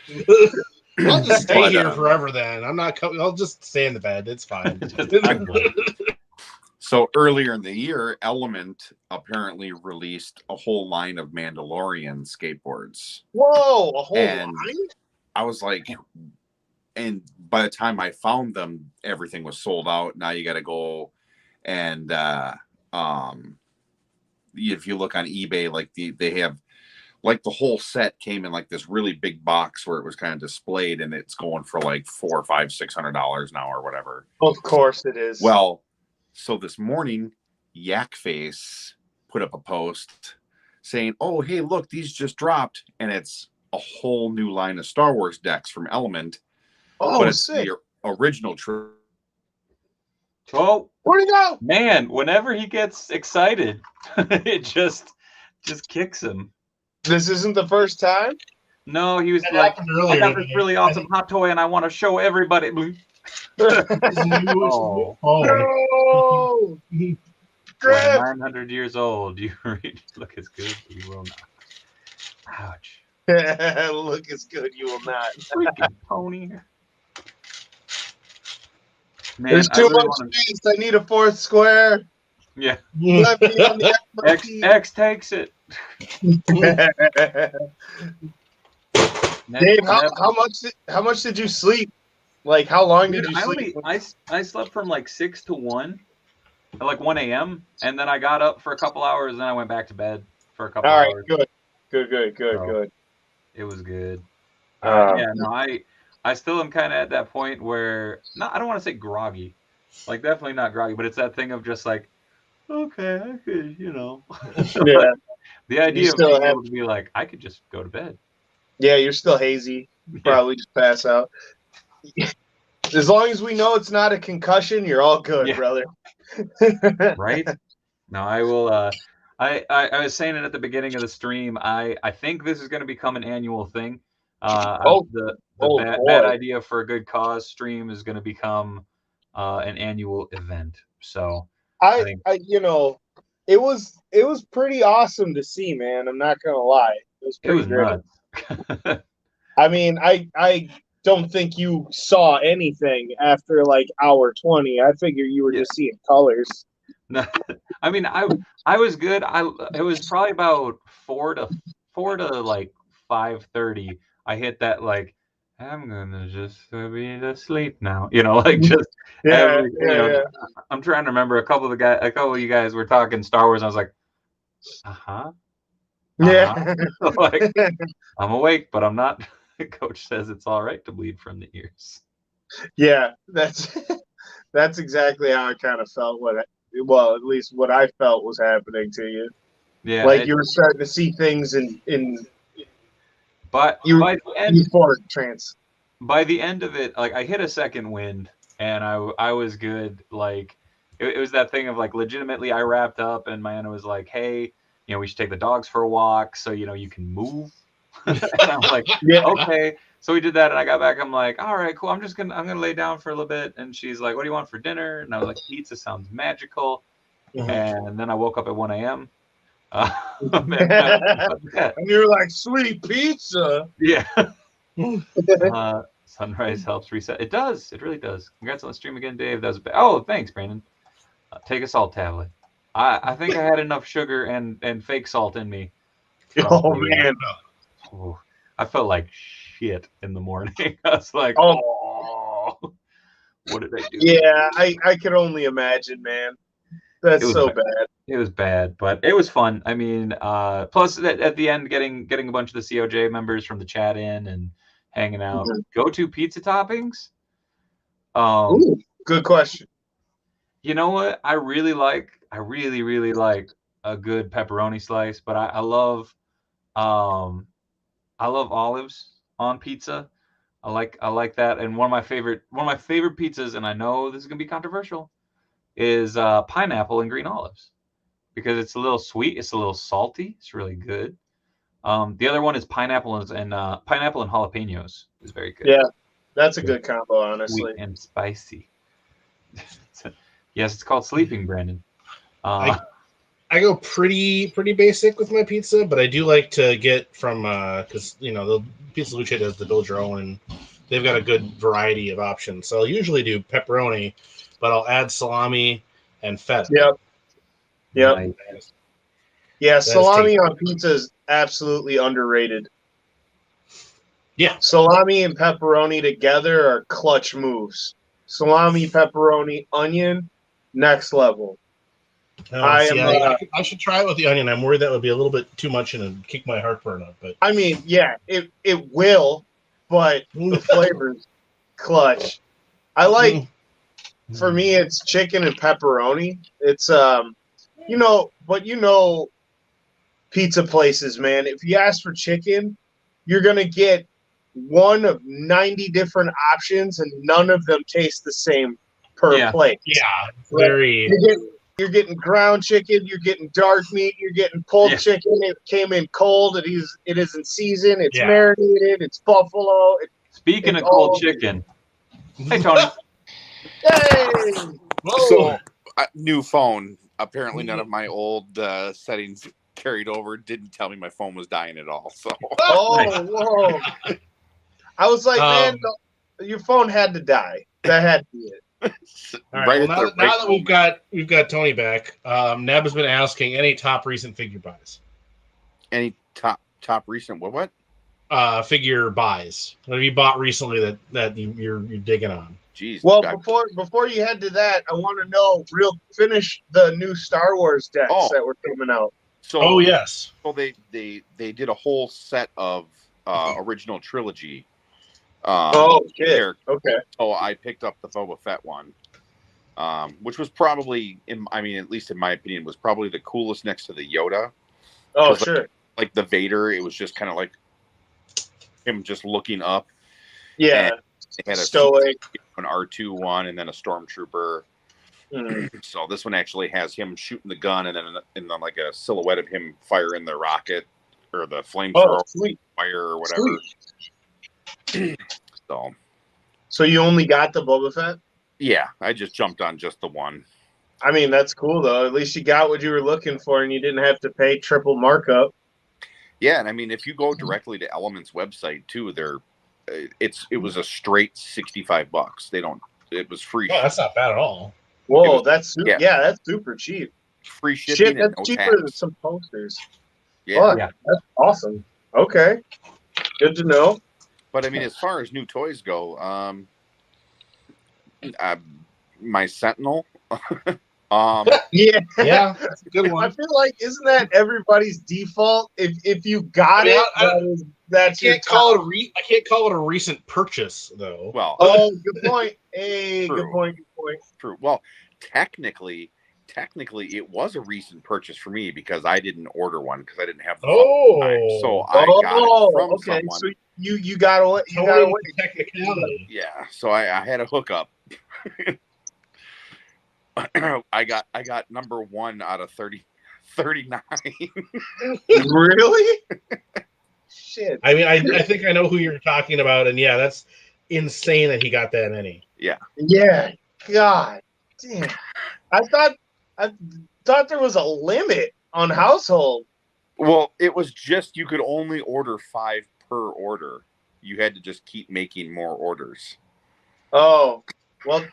I'll just stay here forever then. I'm not coming. I'll just stay in the bed. It's fine. So earlier in the year, Element apparently released a whole line of Mandalorian skateboards. Whoa, a whole line? I was like, and by the time I found them, everything was sold out. Now you got to go and if you look on eBay, like they have like the whole set came in like this really big box where it was kind of displayed, and it's going for like $400, $500, $600 now or whatever. Of course it is. Well, so this morning, Yakface put up a post saying, "Oh, hey, look, these just dropped," and it's a whole new line of Star Wars decks from Element. Oh, but it's sick. the original Oh, where'd he go? Man, whenever he gets excited, it just kicks him. This isn't the first time? No, he was like, I got this really awesome hot toy and I want to show everybody. Oh. No! 900 years old, you look as good, you will not. Ouch. Look as good, you will not. Freaking pony. Man, there's too much space. I need a fourth square. Yeah. Let me on the X takes it. Dave, how much did you sleep? Like, how long did you sleep? I slept from like 6 to 1, at like 1 a.m. And then I got up for a couple hours, and then I went back to bed for a couple hours. All right, good. It was good. Yeah, no, I still am kind of at that point where, I don't want to say groggy, like definitely not groggy, but it's that thing of just like, okay, I could, Yeah. The idea of being able to be like, I could just go to bed. Yeah, you're still hazy. You probably just pass out. As long as we know it's not a concussion, you're all good, brother. Right? No, I will. I was saying it at the beginning of the stream. I think this is going to become an annual thing. The bad idea for a good cause stream is going to become an annual event. So I think it was pretty awesome to see, man. I'm not gonna lie, it was pretty great. Nuts. I mean, I don't think you saw anything after like hour 20. I figure you were just seeing colors. No, I mean, I was good. It was probably about 4 to like 5:30. I hit that like I'm gonna just be asleep now. Like just Yeah, every. I'm trying to remember a couple of you guys were talking Star Wars. And I was like, uh-huh. Yeah. Like I'm awake, but I'm not. Coach says it's all right to bleed from the ears. Yeah, that's exactly how I kind of felt at least what I felt was happening to you. Yeah, like you were starting to see things in but by the end, euphoric trance. By the end of it, like I hit a second wind and I was good. Like it was that thing of like legitimately I wrapped up and my Anna was like, hey, we should take the dogs for a walk so you can move. And I'm like, okay. So we did that and I got back. I'm like, all right, cool. I'm gonna lay down for a little bit. And she's like, what do you want for dinner? And I was like, pizza sounds magical. And then I woke up at 1 a.m. And you were like, sweet pizza. Yeah. Sunrise helps reset. It does. It really does. Congrats on the stream again, Dave. That was oh, thanks, Brandon. Take a salt tablet. I think I had enough sugar and fake salt in me. Man. I felt like shit in the morning. I was like, oh, what did I do? Yeah, I could only imagine, man. That's so bad. It was bad, but it was fun. I mean, plus at the end, getting a bunch of the COJ members from the chat in and hanging out. Go-to pizza toppings? Ooh, good question. You know what? I really, really like a good pepperoni slice, but I love olives on pizza. I like that. And one of my favorite pizzas, and I know this is gonna be controversial, is pineapple and green olives. Because it's a little sweet, it's a little salty, it's really good. The other one is pineapple and jalapenos is very good. Yeah, that's a good combo, honestly. Sweet and spicy. Yes, it's called sleeping, Brandon. I go pretty basic with my pizza, but I do like to get from because the Pizza Luce does the build your own, and they've got a good variety of options. So I'll usually do pepperoni, but I'll add salami and feta. Yep. Nice. Yeah, salami on pizza is absolutely underrated. Yeah. Salami and pepperoni together are clutch moves. Salami, pepperoni, onion, next level. I should try it with the onion. I'm worried that would be a little bit too much and it'd kick my heartburn up. But I mean, yeah, it will, but the flavor's clutch. I like, for me, it's chicken and pepperoni. It's pizza places, man. If you ask for chicken, you're gonna get one of 90 different options, and none of them taste the same per plate. Yeah, very. You're getting ground chicken. You're getting dark meat. You're getting pulled chicken. It came in cold. It is in season. It's marinated. It's buffalo. Speaking of cold chicken, hey Tony. Hey. So new phone. Apparently, none of my old settings carried over. Didn't tell me my phone was dying at all. So. Whoa! I was like, man, your phone had to die. That had to be it. All right. Well, now that we've got Tony back, Neb has been asking any top recent figure buys. Any top recent what? Figure buys. What have you bought recently that you're digging on? Jeez. Well, before you head to that, I want to know finish the new Star Wars decks that were coming out. So yes. So they did a whole set of original trilogy. Shit. Okay. So I picked up the Boba Fett one, which was probably, at least in my opinion, was probably the coolest next to the Yoda. Oh, sure. Like the Vader, it was just kind of like him just looking up. Yeah. And they had stoic, an R2 one, and then a stormtrooper. So this one actually has him shooting the gun, and then like a silhouette of him firing the rocket or the flamethrower fire or whatever. So you only got the Boba Fett? Yeah, I just jumped on just the one. I mean, that's cool though. At least you got what you were looking for, and you didn't have to pay triple markup. Yeah, and if you go directly to Element's website too, it was a straight $65. They don't. It was free. Oh, that's not bad at all. Whoa, was- that's yeah. that's super cheap. Free shipping Shit, and that's no cheaper tax. than some posters. Yeah. Fuck, Yeah. that's awesome. Okay, good to know. But I mean, as far as new toys go, my Sentinel. Yeah, Yeah, that's a good I one. feel like isn't that everybody's default? If you got I mean, it, that's I your can't call it I can't call it a recent purchase though. Well, Oh, good point. Hey, True. good point. Good point. true. Well, technically, it was a recent purchase for me because I didn't order one because I didn't have the funds at the time. So I got it from okay. someone. So you got away. You got Totally away. technicality. Yeah, so I had a hookup. I got number 1 out of 39. Really? Shit. I mean, I think I know who you're talking about, and yeah, that's insane that he got that many. Yeah. God damn. I thought there was a limit on household. Well, it was just you could only order 5 per order. You had to just keep making more orders. Oh, well,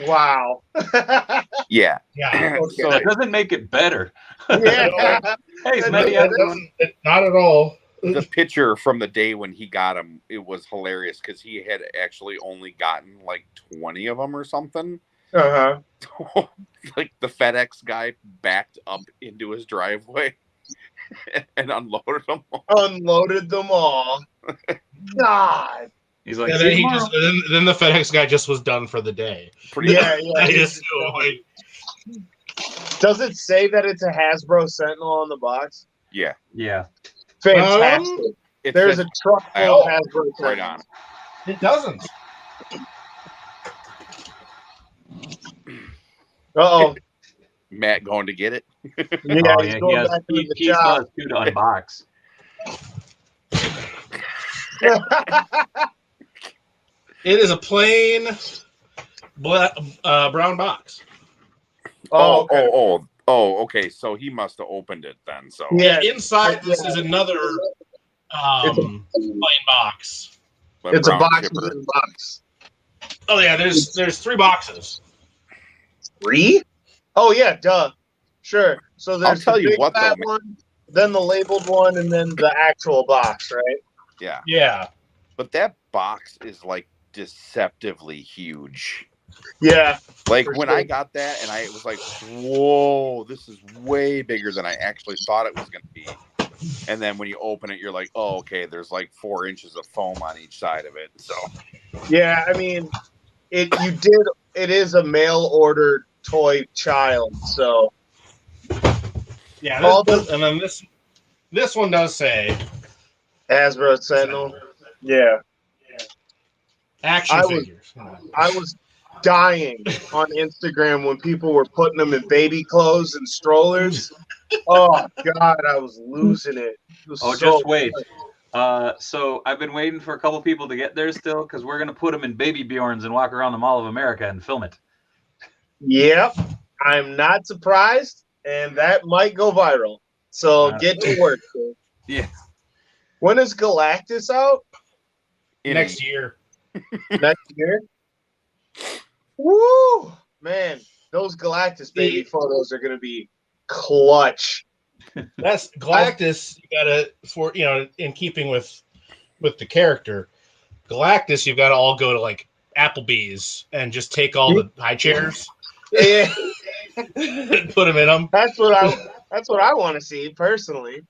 wow. Yeah. Yeah, So That doesn't make it better. Yeah. Hey, That Smitty, doesn't- how's it going? not at all. the picture from the day when he got them, it was hilarious because he had actually only gotten like 20 of them or something. Uh-huh. Like the FedEx guy backed up into his driveway and unloaded them all. Unloaded them all. God. He's like, And "See then you he tomorrow." just then the FedEx guy just was done for the day. Pretty Yeah, I yeah. just like, Does it say that it's a Hasbro Sentinel on the box? Yeah. Yeah. Fantastic. It There's says a truck full of Oh, Hasbro right Sentinels. on. it doesn't. Uh-oh. Matt going to get it. Yeah, Oh, he's yeah, going back to he the still job. has 2 to unbox. It is a plain brown box. Oh, okay. Okay. So he must have opened it then. So Yeah. Inside this is another plain box. But It's a brown box chipper. within a box. Oh yeah, there's 3 boxes. 3? Oh, yeah, duh. Sure. So there's I'll tell the you big what, fat though, one, then the labeled one, and then the actual box, right? Yeah. Yeah. But that box is like deceptively huge. Yeah. Like For when sure. I got that and I was like, whoa, this is way bigger than I actually thought it was going to be. And then when you open it, you're like, oh, okay, there's like 4 inches of foam on each side of it. So Yeah, I mean, it is a mail order toy child, so Yeah, All and then this one does say Hasbro Sentinel. Yeah. action I was- figures. I was dying on Instagram when people were putting them in baby clothes and strollers. Oh God, I was losing it. It was Oh, so just wait. So I've been waiting for a couple people to get there still because we're gonna put them in baby Bjorns and walk around the Mall of America and film it. Yep, I'm not surprised, and that might go viral. So get to work. Dude. Yeah. When is Galactus out? Next year. Next year. Woo, man! Those Galactus baby photos are gonna be clutch. That's Galactus. You gotta in keeping with the character, Galactus. You've got to all go to like Applebee's and just take all the high chairs Yeah, and put them in them. that's what I want to see personally.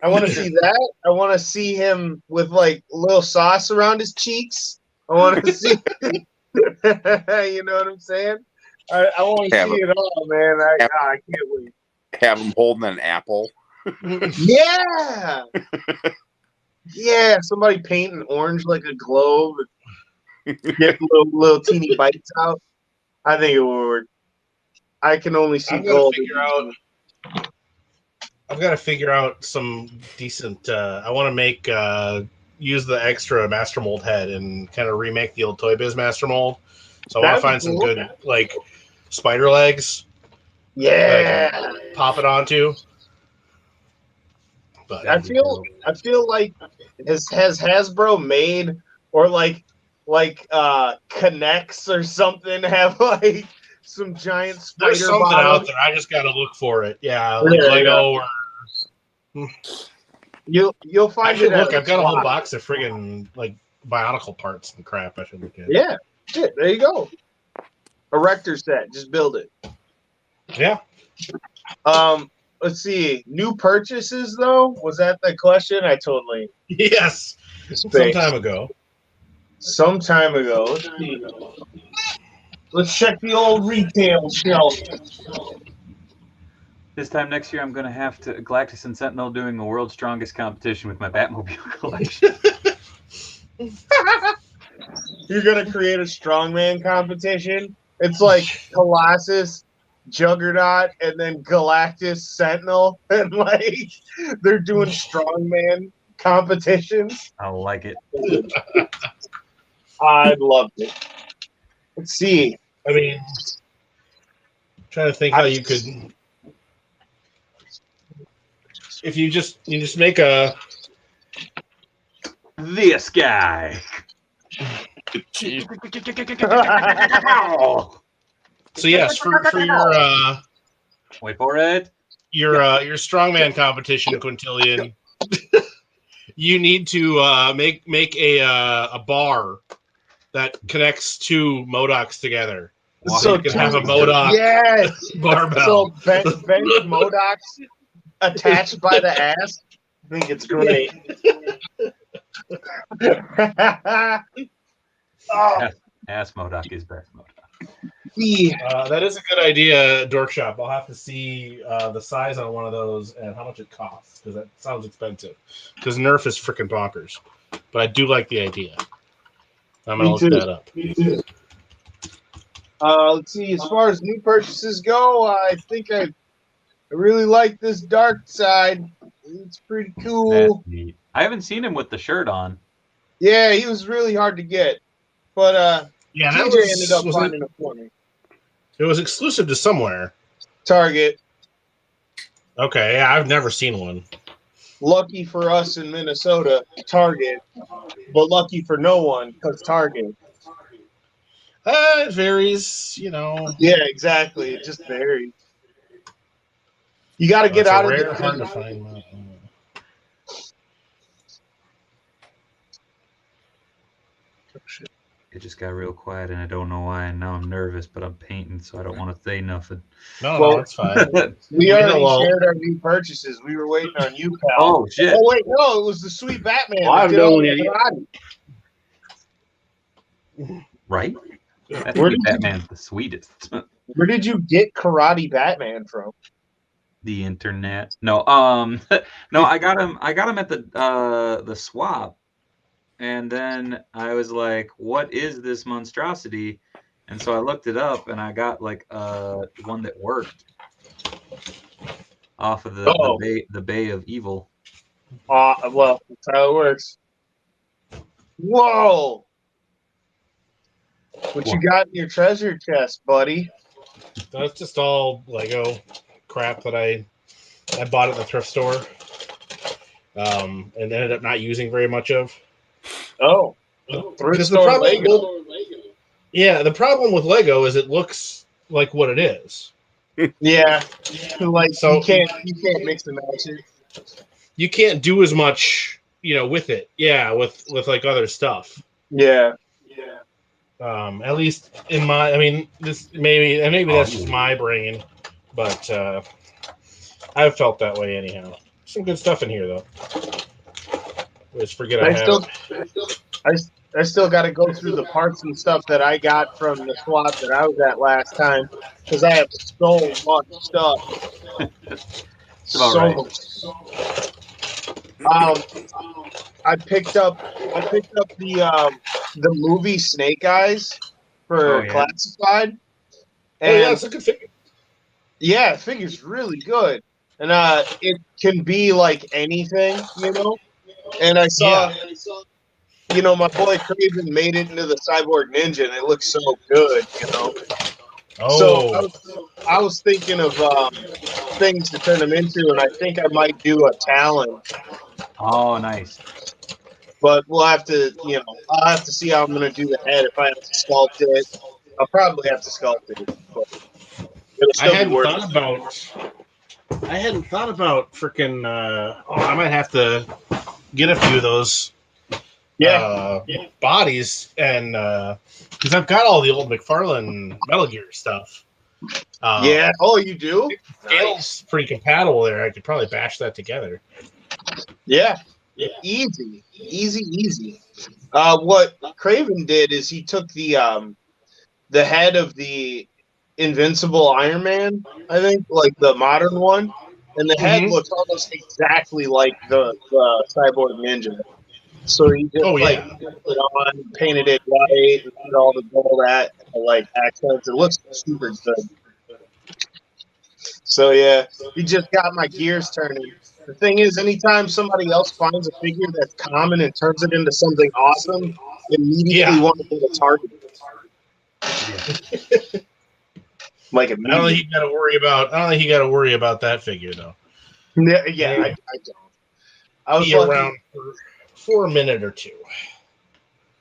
I want to see that. I want to see him with like a little sauce around his cheeks. I want to see. You know what I'm saying? I want to Have see it all, man. I can't wait. have him holding an apple. Yeah. Yeah, somebody painting orange like a globe. Get little teeny bites out. I think it would work. I can only see I've got gold. to figure out some decent. I want to make use the extra Master Mold head and kind of remake the old Toy Biz Master Mold. So I want to That'd be find some cool. good like spider legs Yeah. that I can pop it onto. But I feel like Has Hasbro made or like Connects or something have like some giant spider There's something bottom? out there. I just got to look for it. Yeah, like Yeah, Lego or. You'll find I should it. look. I've got a whole box of friggin' like Bionicle parts and crap. I should look at. Yeah, shit. There you go. Erector set. Just build it. Yeah. Let's see. New purchases though? Was that the question? I totally Yes. Some time ago. Some time ago. Let's see. Let's check the old retail shelf. This time next year, I'm going to have to Galactus and Sentinel doing the world's strongest competition with my Batmobile collection. You're gonna create a strongman competition. It's like Colossus, Juggernaut, and then Galactus, Sentinel, and like they're doing strongman competitions. I like it. I loved it. Let's see. I mean, trying to think how you could, if you just make a. This guy. So yes, for your Wait for it. your strongman competition, Quintillion, you need to make a bar that connects two Modocs together. So you can have a Modoc barbell. So bench Modocs attached by the ass. I think it's great. Ass Modoc is best Modoc. That is a good idea, Dork Shop. I'll have to see the size on one of those and how much it costs, because that sounds expensive. Because Nerf is freaking bonkers. But I do like the idea. I'm going to look that up. Me too. Let's see. As far as new purchases go, I think I really like this dark side. It's pretty cool. That's neat. I haven't seen him with the shirt on. Yeah, he was really hard to get. But yeah, TJ ended up finding it for me. It was exclusive to somewhere. Target. Okay, yeah, I've never seen one. Lucky for us in Minnesota, Target. But lucky for no one, because Target. It varies, you know. Yeah, exactly. It just varies. You got to get out of the hard to find. It just got real quiet, and I don't know why. And now I'm nervous, but I'm painting, so I don't want to say nothing. No, that's fine. We already shared our new purchases. We were waiting on you, pal. Oh, shit. Oh, wait, no, it was the sweet Batman. Well, I've known it. Right? That's Where did Batman's the sweetest. Where did you get Karate Batman from? The internet. No, no, I got him at the swap. And then I was like, what is this monstrosity? And so I looked it up, and I got like one that worked off of the Bay of Evil. Well, that's how it works. Whoa! What you got in your treasure chest, buddy? That's just all Lego crap that I bought at the thrift store, and ended up not using very much of. Oh, thrift store Lego. Yeah, the problem with Lego is it looks like what it is. Yeah, like So you can't mix and match it. You can't do as much, with it. Yeah, with like other stuff. Yeah. At least in my, this maybe that's just my brain, but I've felt that way anyhow. Some good stuff in here though. Just forget I still got to go through the parts and stuff that I got from the swap that I was at last time, because I have so much stuff. I picked up the movie Snake Eyes for Classified. And that's a good figure. Yeah, the figure's really good, and it can be like anything, And I saw, my boy Craven made it into the Cyborg Ninja, and it looks so good, Oh. So I was thinking of things to turn them into, and I think I might do a Talon. Oh, nice. But we'll have to, I'll have to see how I'm going to do the head. If I have to sculpt it, I'll probably have to sculpt it. But it'll I still be hadn't worth thought it. about freaking. I might have to get a few of those bodies, and because I've got all the old McFarlane Metal Gear stuff. Yeah. Oh, you do? Scale's pretty compatible there. I could probably bash that together. Yeah. Easy. What Craven did is he took the head of the Invincible Iron Man, I think, like the modern one, and the head looks almost exactly like the Cyborg Ninja. So he just put it on, painted it white, and put all the gold accents. It looks super good. So yeah, he just got my gears turning. The thing is, anytime somebody else finds a figure that's common and turns it into something awesome, immediately want to be a target. Like I don't think you got to worry about. I don't think you got to worry about that figure though. Yeah, I don't. I was around for a minute or two.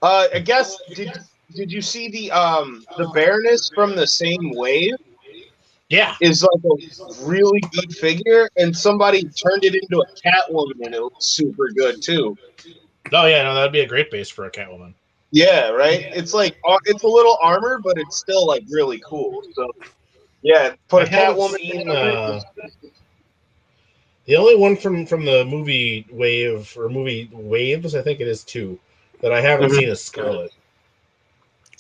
I guess did you see the Baroness from the same wave? Yeah, is like a really good figure, and somebody turned it into a Catwoman, and it looks super good too. Oh yeah, no, that'd be a great base for a Catwoman. Yeah, right. It's like it's a little armor, but it's still like really cool. So yeah, put a Catwoman. The only one from the movie Wave or movie Waves, I think it is 2, that I haven't seen is Scarlet.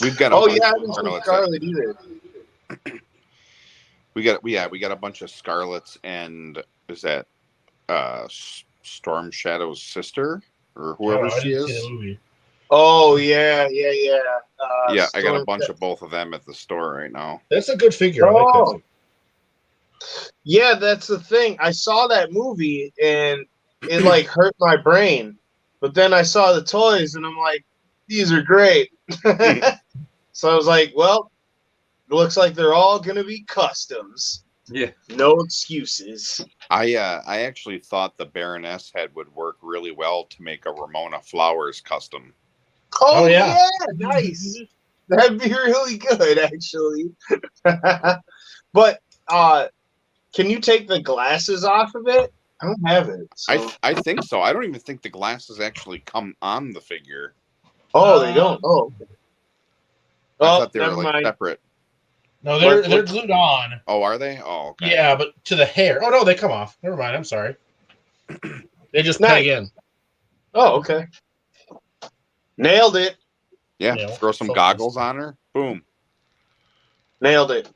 We've got. I haven't seen Scarlet either. We got a bunch of Scarlets, and is that Storm Shadow's sister or whoever she is? Oh yeah. Yeah, I got a bunch of both of them at the store right now. That's a good figure. I like that. Yeah, that's the thing. I saw that movie and it like hurt my brain, but then I saw the toys and I'm like, these are great. So I was like, well, it looks like they're all gonna be customs. Yeah. No excuses. I actually thought the Baroness head would work really well to make a Ramona Flowers custom. Oh yeah, nice. That'd be really good, actually. But can you take the glasses off of it? I don't have it. So. I think so. I don't even think the glasses actually come on the figure. Oh, they don't. Oh. I thought they were like separate. No, they're glued on. Oh, are they? Oh, okay. Yeah, but to the hair. Oh no, they come off. Never mind. I'm sorry. They just peg in. Oh, okay. Nailed it. Yeah, throw some goggles on her. Boom. Nailed it.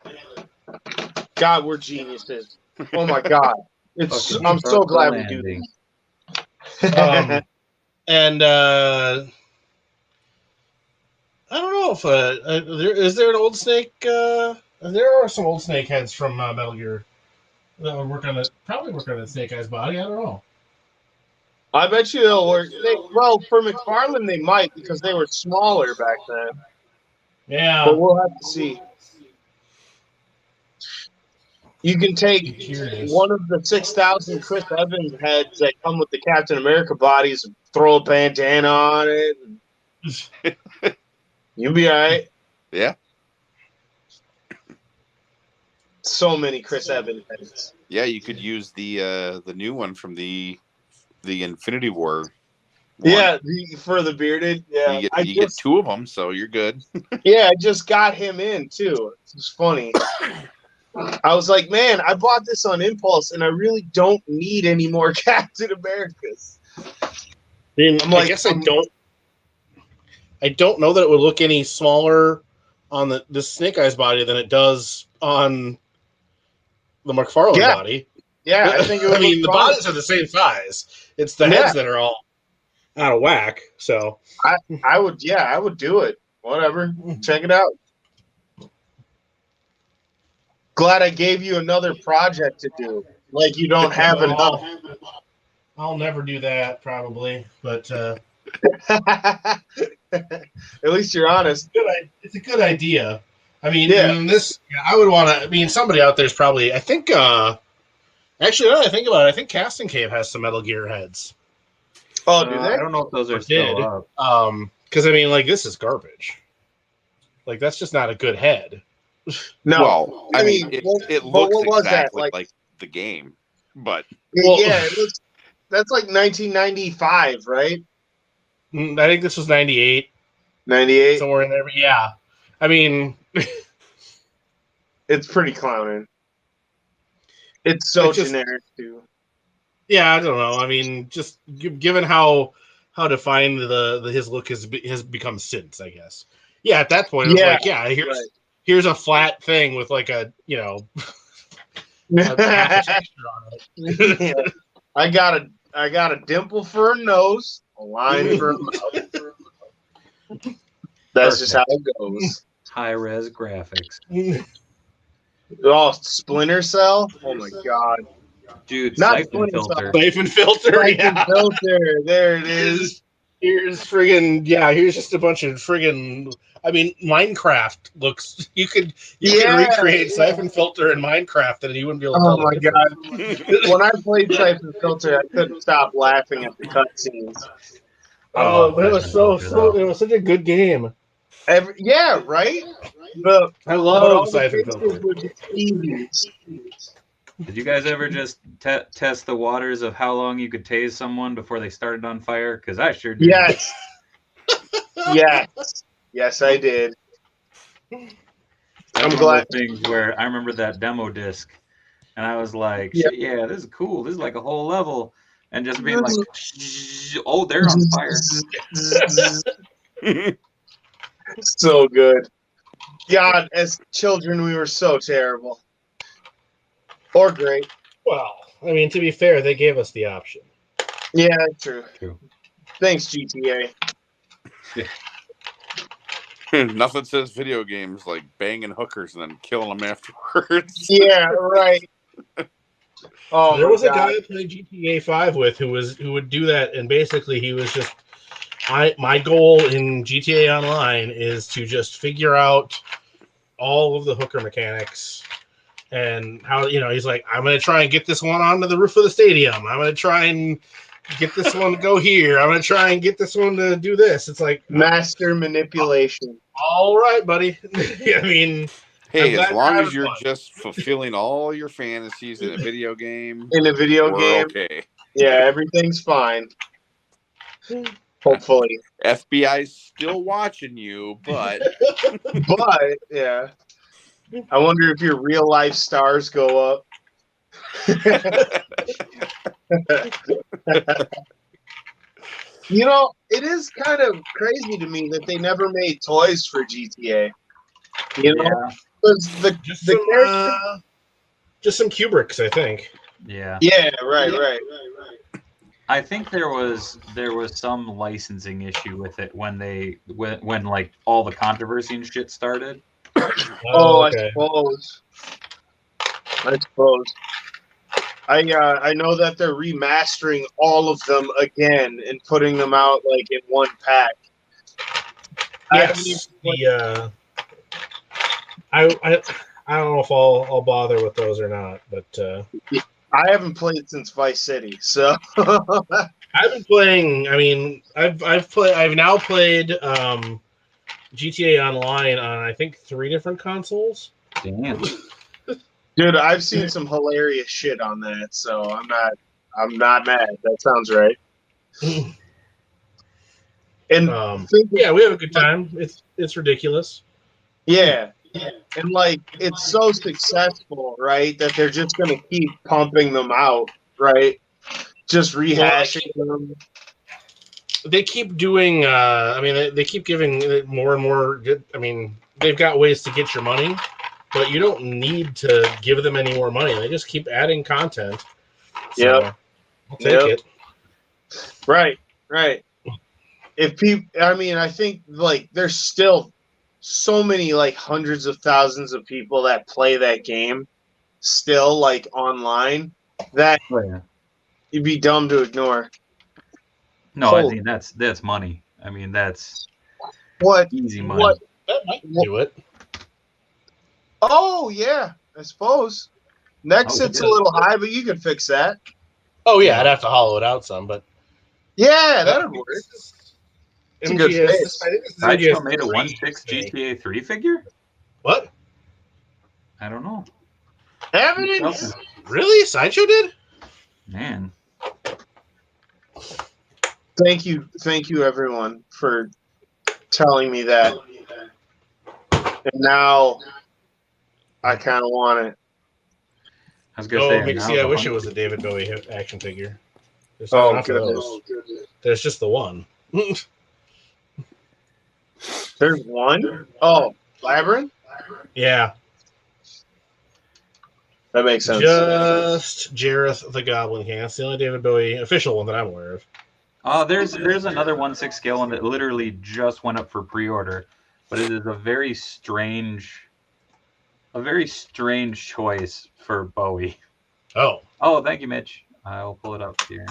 God, we're geniuses. Oh my God. I'm so glad we do this. And I don't know if is there an old Snake? There are some old Snake heads from Metal Gear that would probably work on the Snake Eyes body. I don't know. I bet you they'll work. Well, for McFarlane, they might because they were smaller back then. Yeah, but we'll have to see. You can take one of the 6,000 Chris Evans heads that come with the Captain America bodies and throw a bandana on it. You'll be all right. Yeah. So many Chris Evans heads. Yeah, you could use the new one from the Infinity War one. Yeah, for the bearded. Yeah, you get 2 of them, so you're good. Yeah, I just got him in too. It's funny. I was like, man, I bought this on impulse, and I really don't need any more Captain Americas. I guess I don't. I don't know that it would look any smaller on the Snake Eyes body than it does on the McFarlane body. Yeah, I think it would. I mean, the bodies are the same size. It's the heads that are all out of whack. So I would do it. Whatever. Check it out. Glad I gave you another project to do. Like you don't have enough. I'll never do that, probably. But at least you're honest. It's a good idea. I mean, I would want to. I mean, somebody out there's probably. I think. Actually, now that I think about it, I think Casting Cave has some Metal Gear heads. Oh, do they? I don't know if those are Or still did. up. Because I mean, like, this is garbage. Like, that's just not a good head. No. Well, I mean, it but looks what was that? exactly like the game, but Yeah, it looks. That's like 1995, right? I think this was 98, 98. somewhere in there. But yeah, I mean, It's pretty clowning. It's so It's just- generic too. yeah, I don't know. I mean, just given how defined his look has become since, I guess. Yeah, at that point, it was Yeah, like, yeah, here's a flat thing with like a half a texture on it. Yeah. I got a dimple for a nose, a line for a mouth. That's just how it goes. High res graphics. Oh, Splinter Cell. Oh my god. Dude, Not siphon Splinter filter. Siphon filter, Siphon yeah. filter. There it is. Here's friggin' here's just a bunch of friggin'. I mean, Minecraft looks. You could recreate Siphon Filter in Minecraft, and you wouldn't be able to tell Oh my the difference. god. When I played Siphon Filter, I couldn't stop laughing at the cutscenes. I Oh, love that was Siphon Filter, though. it was such a good game. Yeah, right? I But love all the Siphon pictures Filter. would be Stevie's. Did you guys ever just test the waters of how long you could tase someone before they started on fire? Because I sure did. Yes. Yes, I did. That's I'm one glad. of those things where I remember that demo disc, and I was like, Yeah. "Shit, yeah, this is cool. This is like a whole level," and just being like, "Oh, they're on fire." So good. God, as children, we were so terrible. Or great. Well, I mean, to be fair, they gave us the option. Yeah, true. True. Thanks, GTA. nothing says video games like banging hookers and then killing them afterwards. Yeah, right. Oh, There my was a God. guy I played GTA 5 with who would do that, and basically he was just, my goal in GTA Online is to just figure out all of the hooker mechanics and how, he's like, I'm going to try and get this one onto the roof of the stadium. I'm going to try and get this one to go here. I'm going to try and get this one to do this. It's like, Master manipulation. all right, buddy. I mean, Hey, I'm as glad long you're as you're having fun. just fulfilling all your fantasies in a video game, In a video we're game, okay. yeah, everything's fine. Hopefully. FBI's still watching you, but But, yeah. I wonder if your real life stars go up. It is kind of crazy to me that they never made toys for GTA. Because just some Kubricks, I think. Yeah. Yeah, right. I think there was some licensing issue with it when like all the controversy and shit started. Oh, okay. I suppose. I know that they're remastering all of them again and putting them out like in one pack. Yes. I don't know if I'll bother with those or not, but I haven't played since Vice City, so I've been playing. I mean, I've now played GTA Online on I think 3 different consoles. Damn. dude, I've seen some hilarious shit on that, so I'm not mad. That sounds right. And yeah, we have a good time. It's ridiculous. Yeah. And like it's so successful, right? That they're just gonna keep pumping them out, right? Just rehashing them. They keep doing. I mean, they keep giving it more and more. I mean, they've got ways to get your money, but you don't need to give them any more money. They just keep adding content. So Yep. I'll take it. Right. If people, I mean, I think like there's still so many like hundreds of thousands of people that play that game still like online that you'd be dumb to ignore. No, I mean that's money. I mean that's easy money. That might do it. Oh yeah, I suppose. Next it's a little high, but you can fix that. Oh yeah, I'd have to hollow it out some, but Yeah, that would work. It's a good MGS. face. I think this is Sideshow MGS made a 3 1/6 today. GTA 3 figure? What? I don't know. Evidence. Really? Sideshow did? Man. Thank you, everyone, for telling me that. And now I kind of want it. I was gonna Oh, say Mixie, I wish it was a David Bowie action figure. There's not Oh, enough of those. There's just the one. There's one? Oh, Labyrinth? Yeah, That makes sense. just Jareth the Goblin King. That's the only David Bowie official one that I'm aware of. There's another 1/6 scale one that literally just went up for pre-order, but it is a very strange choice for Bowie. Oh, Thank you, Mitch. I'll pull it up here.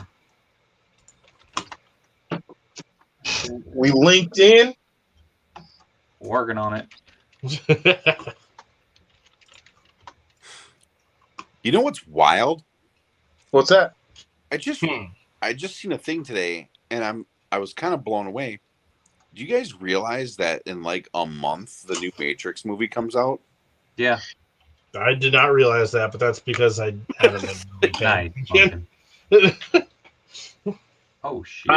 We linked in. Working on it. You know what's wild? What's that? I just seen a thing today, and I was kind of blown away. Do you guys realize that in like a month the new Matrix movie comes out? Yeah. I did not realize that, but that's because I haven't been really paying attention. Oh shit!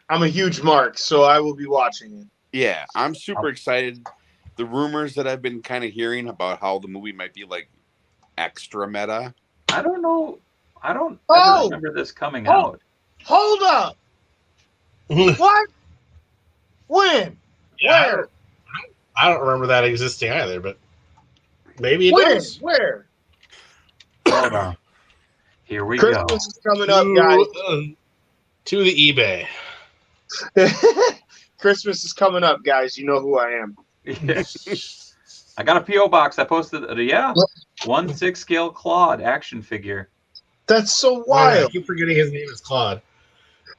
I'm a huge Mark, so I will be watching it. Yeah, I'm super excited. The rumors that I've been kind of hearing about how the movie might be like extra meta. I don't know. I don't remember this coming Oh. out. Hold up. What? When? Yeah, Where? I don't remember that existing either, but maybe it When? does. Where? Hold on. Here we Christmas go. is coming up, guys. To the eBay. Christmas is coming up, guys. You know who I am. I got a PO box. I posted. 1/6 scale Claude action figure. That's so I wild. keep forgetting his name is Claude.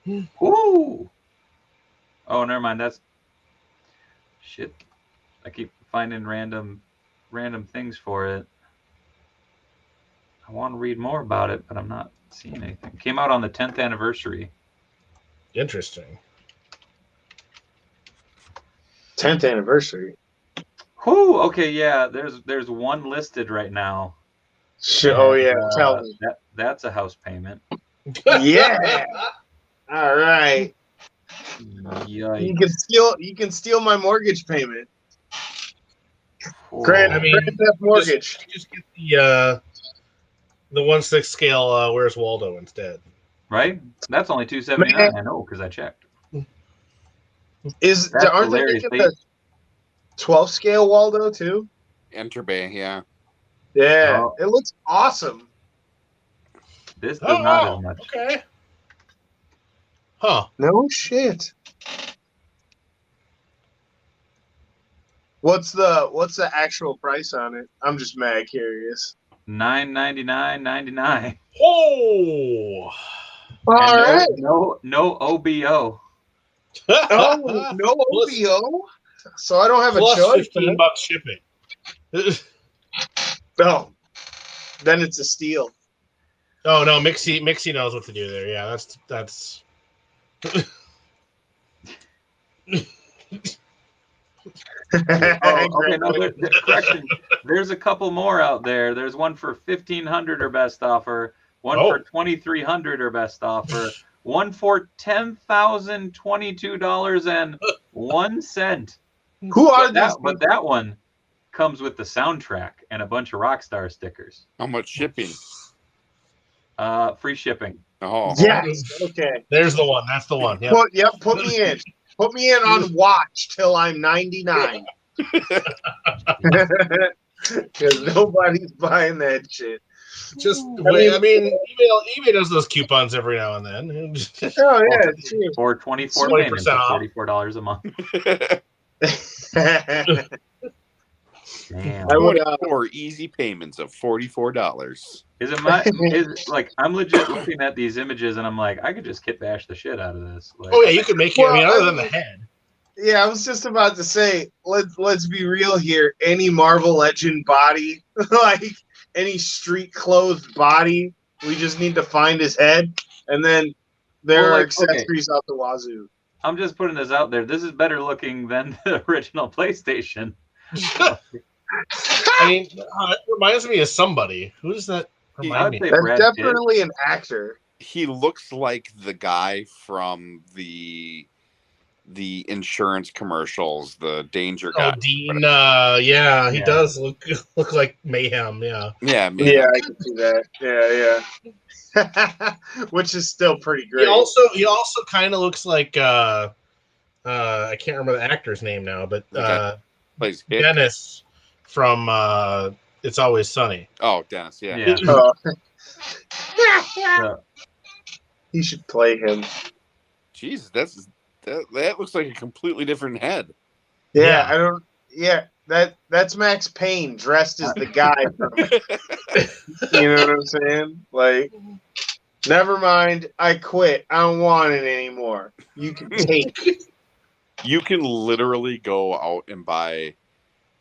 Ooh. Oh, never mind. That's shit. I keep finding random things for it. I want to read more about it, but I'm not seeing anything. Came out on the 10th anniversary. Interesting. 10th anniversary. Whoo. Okay, yeah. There's one listed right now. Oh yeah, tell me. That's a house payment. Yeah. All right. Yikes. You can steal my mortgage payment. Whoa. Grand I mean, Theft Mortgage. Just get the 1/6 scale. Where's Waldo instead? Right? That's only $279. I know because I checked. Aren't That's they hilarious. making the 12 scale Waldo too? Enter Bay, yeah. Yeah, Oh. it looks awesome. This does not as much. Okay. Huh. No shit. What's the actual price on it? I'm just mad curious. $999.99. Oh. All right. No OBO. Oh, no OBO? So I don't have Plus a choice. $15 shipping. No. Then it's a steal. Oh no, Mixie knows what to do there. Yeah, that's. Okay, no, correction. There's a couple more out there. There's one for $1,500 or best offer, one for $2,300 or best offer, one for $10,022.01. Who are these? But that one comes with the soundtrack and a bunch of Rockstar stickers. How much shipping? Free shipping. Oh, Yes. Okay. There's the one. That's the one. Yep. Put me in. Put me in on watch till I'm 99. Because nobody's buying that shit. Just eBay does those coupons every now and then. Oh yeah, it's true. For 24 20% payments, off. $44 a month. Damn. I would, 4 easy payments of $44. I'm legit looking at these images and I'm like, I could just kit bash the shit out of this. Like, Oh yeah, you could make it. Other than the head. Yeah, I was just about to say, let's be real here. Any Marvel Legend body, like any street clothes body, we just need to find his head and then There Well, are like, okay. accessories out the wazoo. I'm just putting this out there. This is better looking than the original PlayStation. I mean, it reminds me of somebody. Who does that remind me? I'd say That's Brad Pitt. definitely an actor. He looks like the guy from the insurance commercials, the danger Oh, guy. Dean. Yeah, he Yeah. does look like Mayhem. Yeah. Yeah, Yeah, I can see that. Yeah. Which is still pretty great. He also kind of looks like I can't remember the actor's name now, but plays Hick. Dennis from It's Always Sunny. Oh, Dennis, yeah. Yeah. He should play him. Jesus, that looks like a completely different head. Yeah, I don't. Yeah, that's Max Payne dressed as the guy. You know what I'm saying? Like, never mind. I quit. I don't want it anymore. You can take it. You can literally go out and buy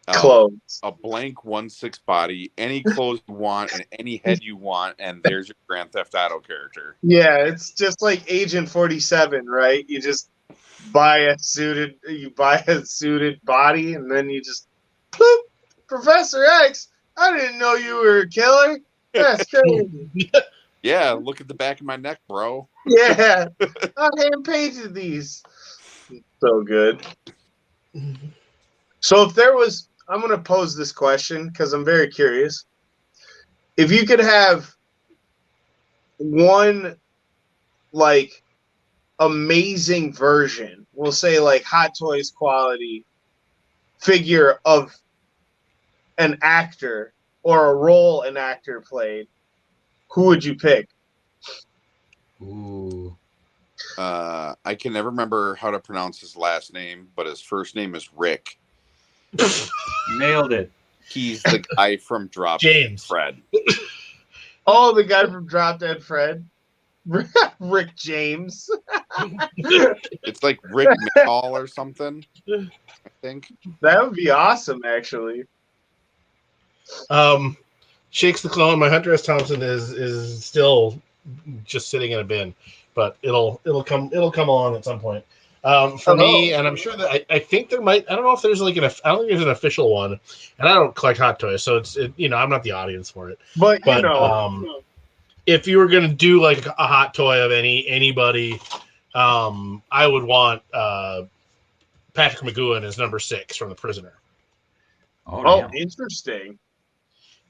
Clothes. a blank 1/6 body, any clothes you want, and any head you want, and there's your Grand Theft Auto character. Yeah, it's just like Agent 47, right? You just buy a suited body, and then you just bloop, Professor X. I didn't know you were a killer. That's crazy. Yeah, look at the back of my neck, bro. Yeah, I hand painted these. So good. So if there was, I'm going to pose this question because I'm very curious. If you could have one, like, amazing version, we'll say like Hot Toys quality figure of an actor or a role an actor played, who would you pick? Ooh. I can never remember how to pronounce his last name, but his first name is Rick. Nailed it. He's the guy from Drop James. Fred. Oh, the guy from Drop Dead Fred. Rick James. It's like Rick McCall or something, I think. That would be awesome, actually. Shakes the Clone. My Hunter S. Thompson is still just sitting in a bin, but it'll come along at some point. For me, and I'm sure that I think there might. I don't know if there's like I don't think there's an official one, and I don't collect Hot Toys, so I'm not the audience for it. But if you were gonna do like a hot toy of anybody, I would want Patrick McGowan as number 6 from The Prisoner. Oh, interesting.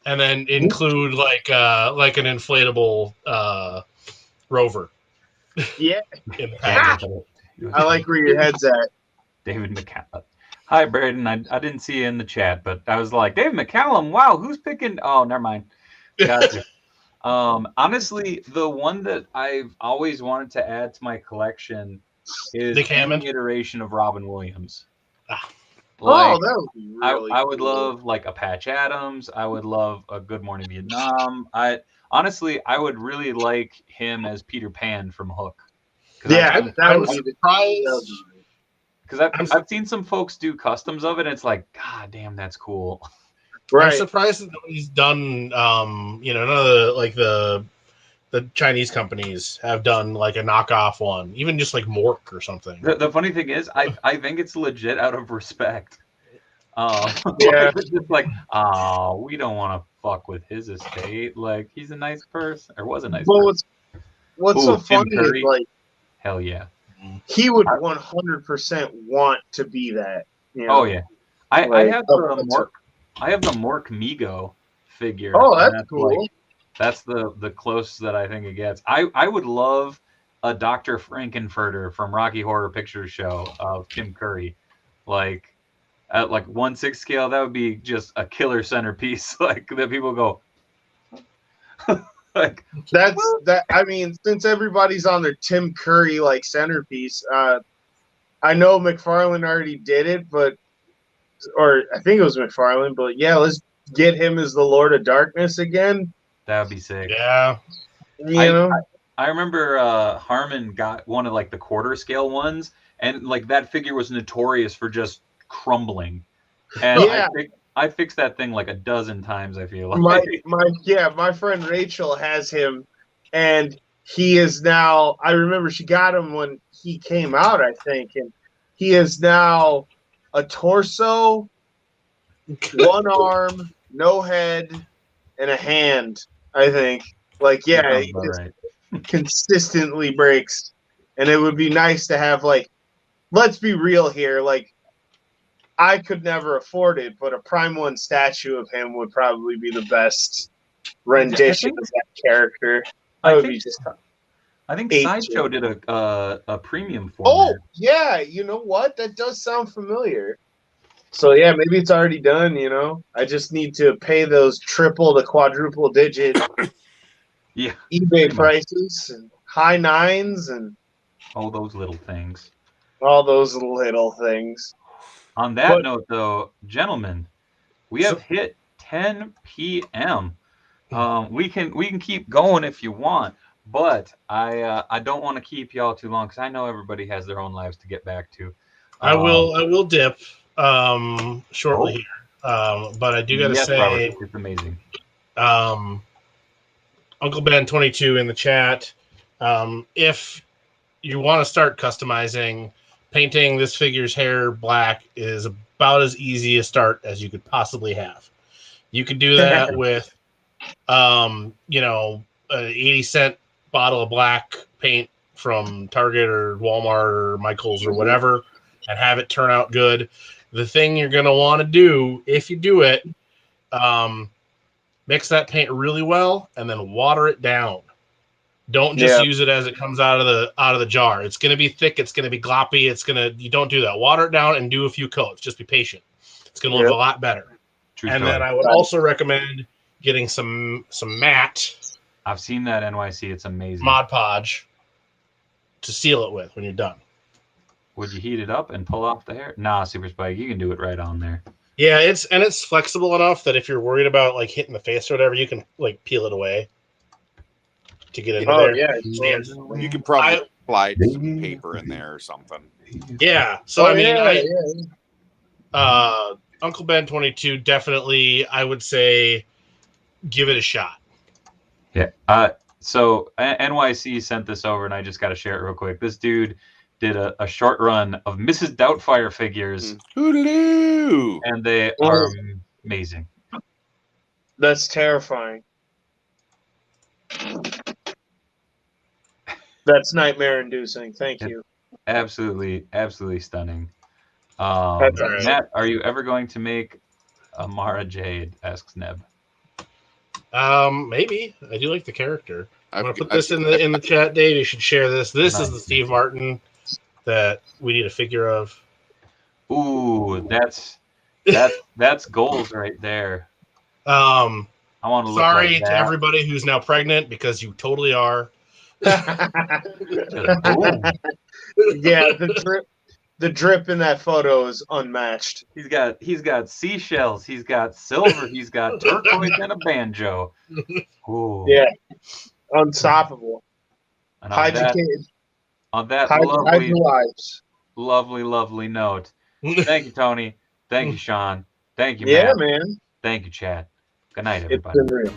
And then include like an inflatable rover. Yeah. In the package. I like where your head's at. David McCallum. Hi, Braden. I didn't see you in the chat, but I was like, David McCallum. Wow, who's picking? Oh, never mind. Gotcha. Honestly, the one that I've always wanted to add to my collection is the iteration of Robin Williams. Like, that would be really I would love like a Patch Adams. I would love a Good Morning Vietnam. I would really like him as Peter Pan from Hook. Yeah, that would be the prize. Because I've seen some folks do customs of it, and it's like, God damn, that's cool. Right. I'm surprised that nobody's done. None of the Chinese companies have done like a knockoff one, even just like Mork or something. The funny thing is, I think it's legit out of respect. Yeah, it's just like, oh, we don't want to fuck with his estate. Like, he's a nice person, or was a nice person. What's so funny is like, hell yeah, he would 100% want to be that. You know? Oh yeah, I have the Mork. I have the Mork Migo figure. Oh, that's cool. Like, that's the closest that I think it gets. I would love a Dr. Frankenfurter from Rocky Horror Picture Show of Tim Curry. Like, at like 1/6 scale, that would be just a killer centerpiece. Like, that people go, like, that. I mean, since everybody's on their Tim Curry like centerpiece, I know McFarlane already did it, or I think it was McFarlane, but yeah, let's get him as the Lord of Darkness again. That would be sick. Yeah. I remember Harmon got one of like the quarter scale ones, and like that figure was notorious for just crumbling. And yeah. I fixed that thing like a dozen times, I feel like. My friend Rachel has him, and he is now. I remember she got him when he came out, I think, and he is now a torso, one arm, no head, and a hand. I think. Like, yeah, Sounds he about just right. consistently breaks, and it would be nice to have like. Let's be real here, like. I could never afford it, but a Prime 1 statue of him would probably be the best rendition of that character. That I would think be just I think H. Sideshow did a premium Oh, format. yeah, you know what? That does sound familiar. So, yeah, maybe it's already done, you know? I just need to pay those triple to quadruple digit Yeah, eBay pretty much. prices and high nines and All those little things. all those little things. On that But- note, though, gentlemen, we have hit 10 p.m. We can keep going if you want, but I don't want to keep y'all too long because I know everybody has their own lives to get back to. I will dip shortly Oh. here, but I do got to Yes, say, Robert, it's amazing. Uncle Ben 22 in the chat. If you want to start customizing, painting this figure's hair black is about as easy a start as you could possibly have. You can do that with, an 80-cent bottle of black paint from Target or Walmart or Michael's or whatever, and have it turn out good. The thing you're going to want to do, if you do it, mix that paint really well and then water it down. Don't just use it as it comes out of the jar. It's going to be thick. It's going to be gloppy. You don't do that. Water it down and do a few coats. Just be patient. It's going to look a lot better. True and story. then I would also recommend getting some matte. I've seen that NYC. It's amazing. Mod Podge to seal it with when you're done. Would you heat it up and pull off the hair? Nah, Super Spike, you can do it right on there. Yeah, it's flexible enough that if you're worried about like hitting the face or whatever, you can like peel it away to get into there. Yeah, You can probably slide some paper in there or something. Yeah. So Uncle Ben 22 definitely, I would say, give it a shot. Yeah. So NYC sent this over, and I just got to share it real quick. This dude did a short run of Mrs. Doubtfire figures, Hootaloo! and they are amazing. That's terrifying. That's nightmare-inducing. Thank you. Absolutely, absolutely stunning. That's all right. Matt, are you ever going to make a Mara Jade? Asks Neb. Maybe. I do like the character. I'm gonna put this in the chat, Dave. You should share this. This is the Steve Martin that we need a figure of. Ooh, that's goals right there. I want to look sorry like that. to everybody who's now pregnant because you totally are. Yeah, the drip in that photo is unmatched. He's got seashells, he's got silver, he's got turquoise and a banjo. Ooh. Yeah, unstoppable. And Hide lovely note. Thank you, Tony. Thank you, Sean. Thank you, yeah, Matt. man. Thank you, Chad. Good night, everybody. It's been real.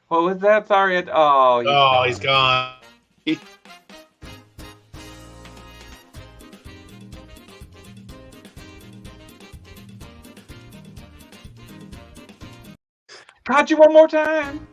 What was that? Sorry. He's gone. Caught you one more time.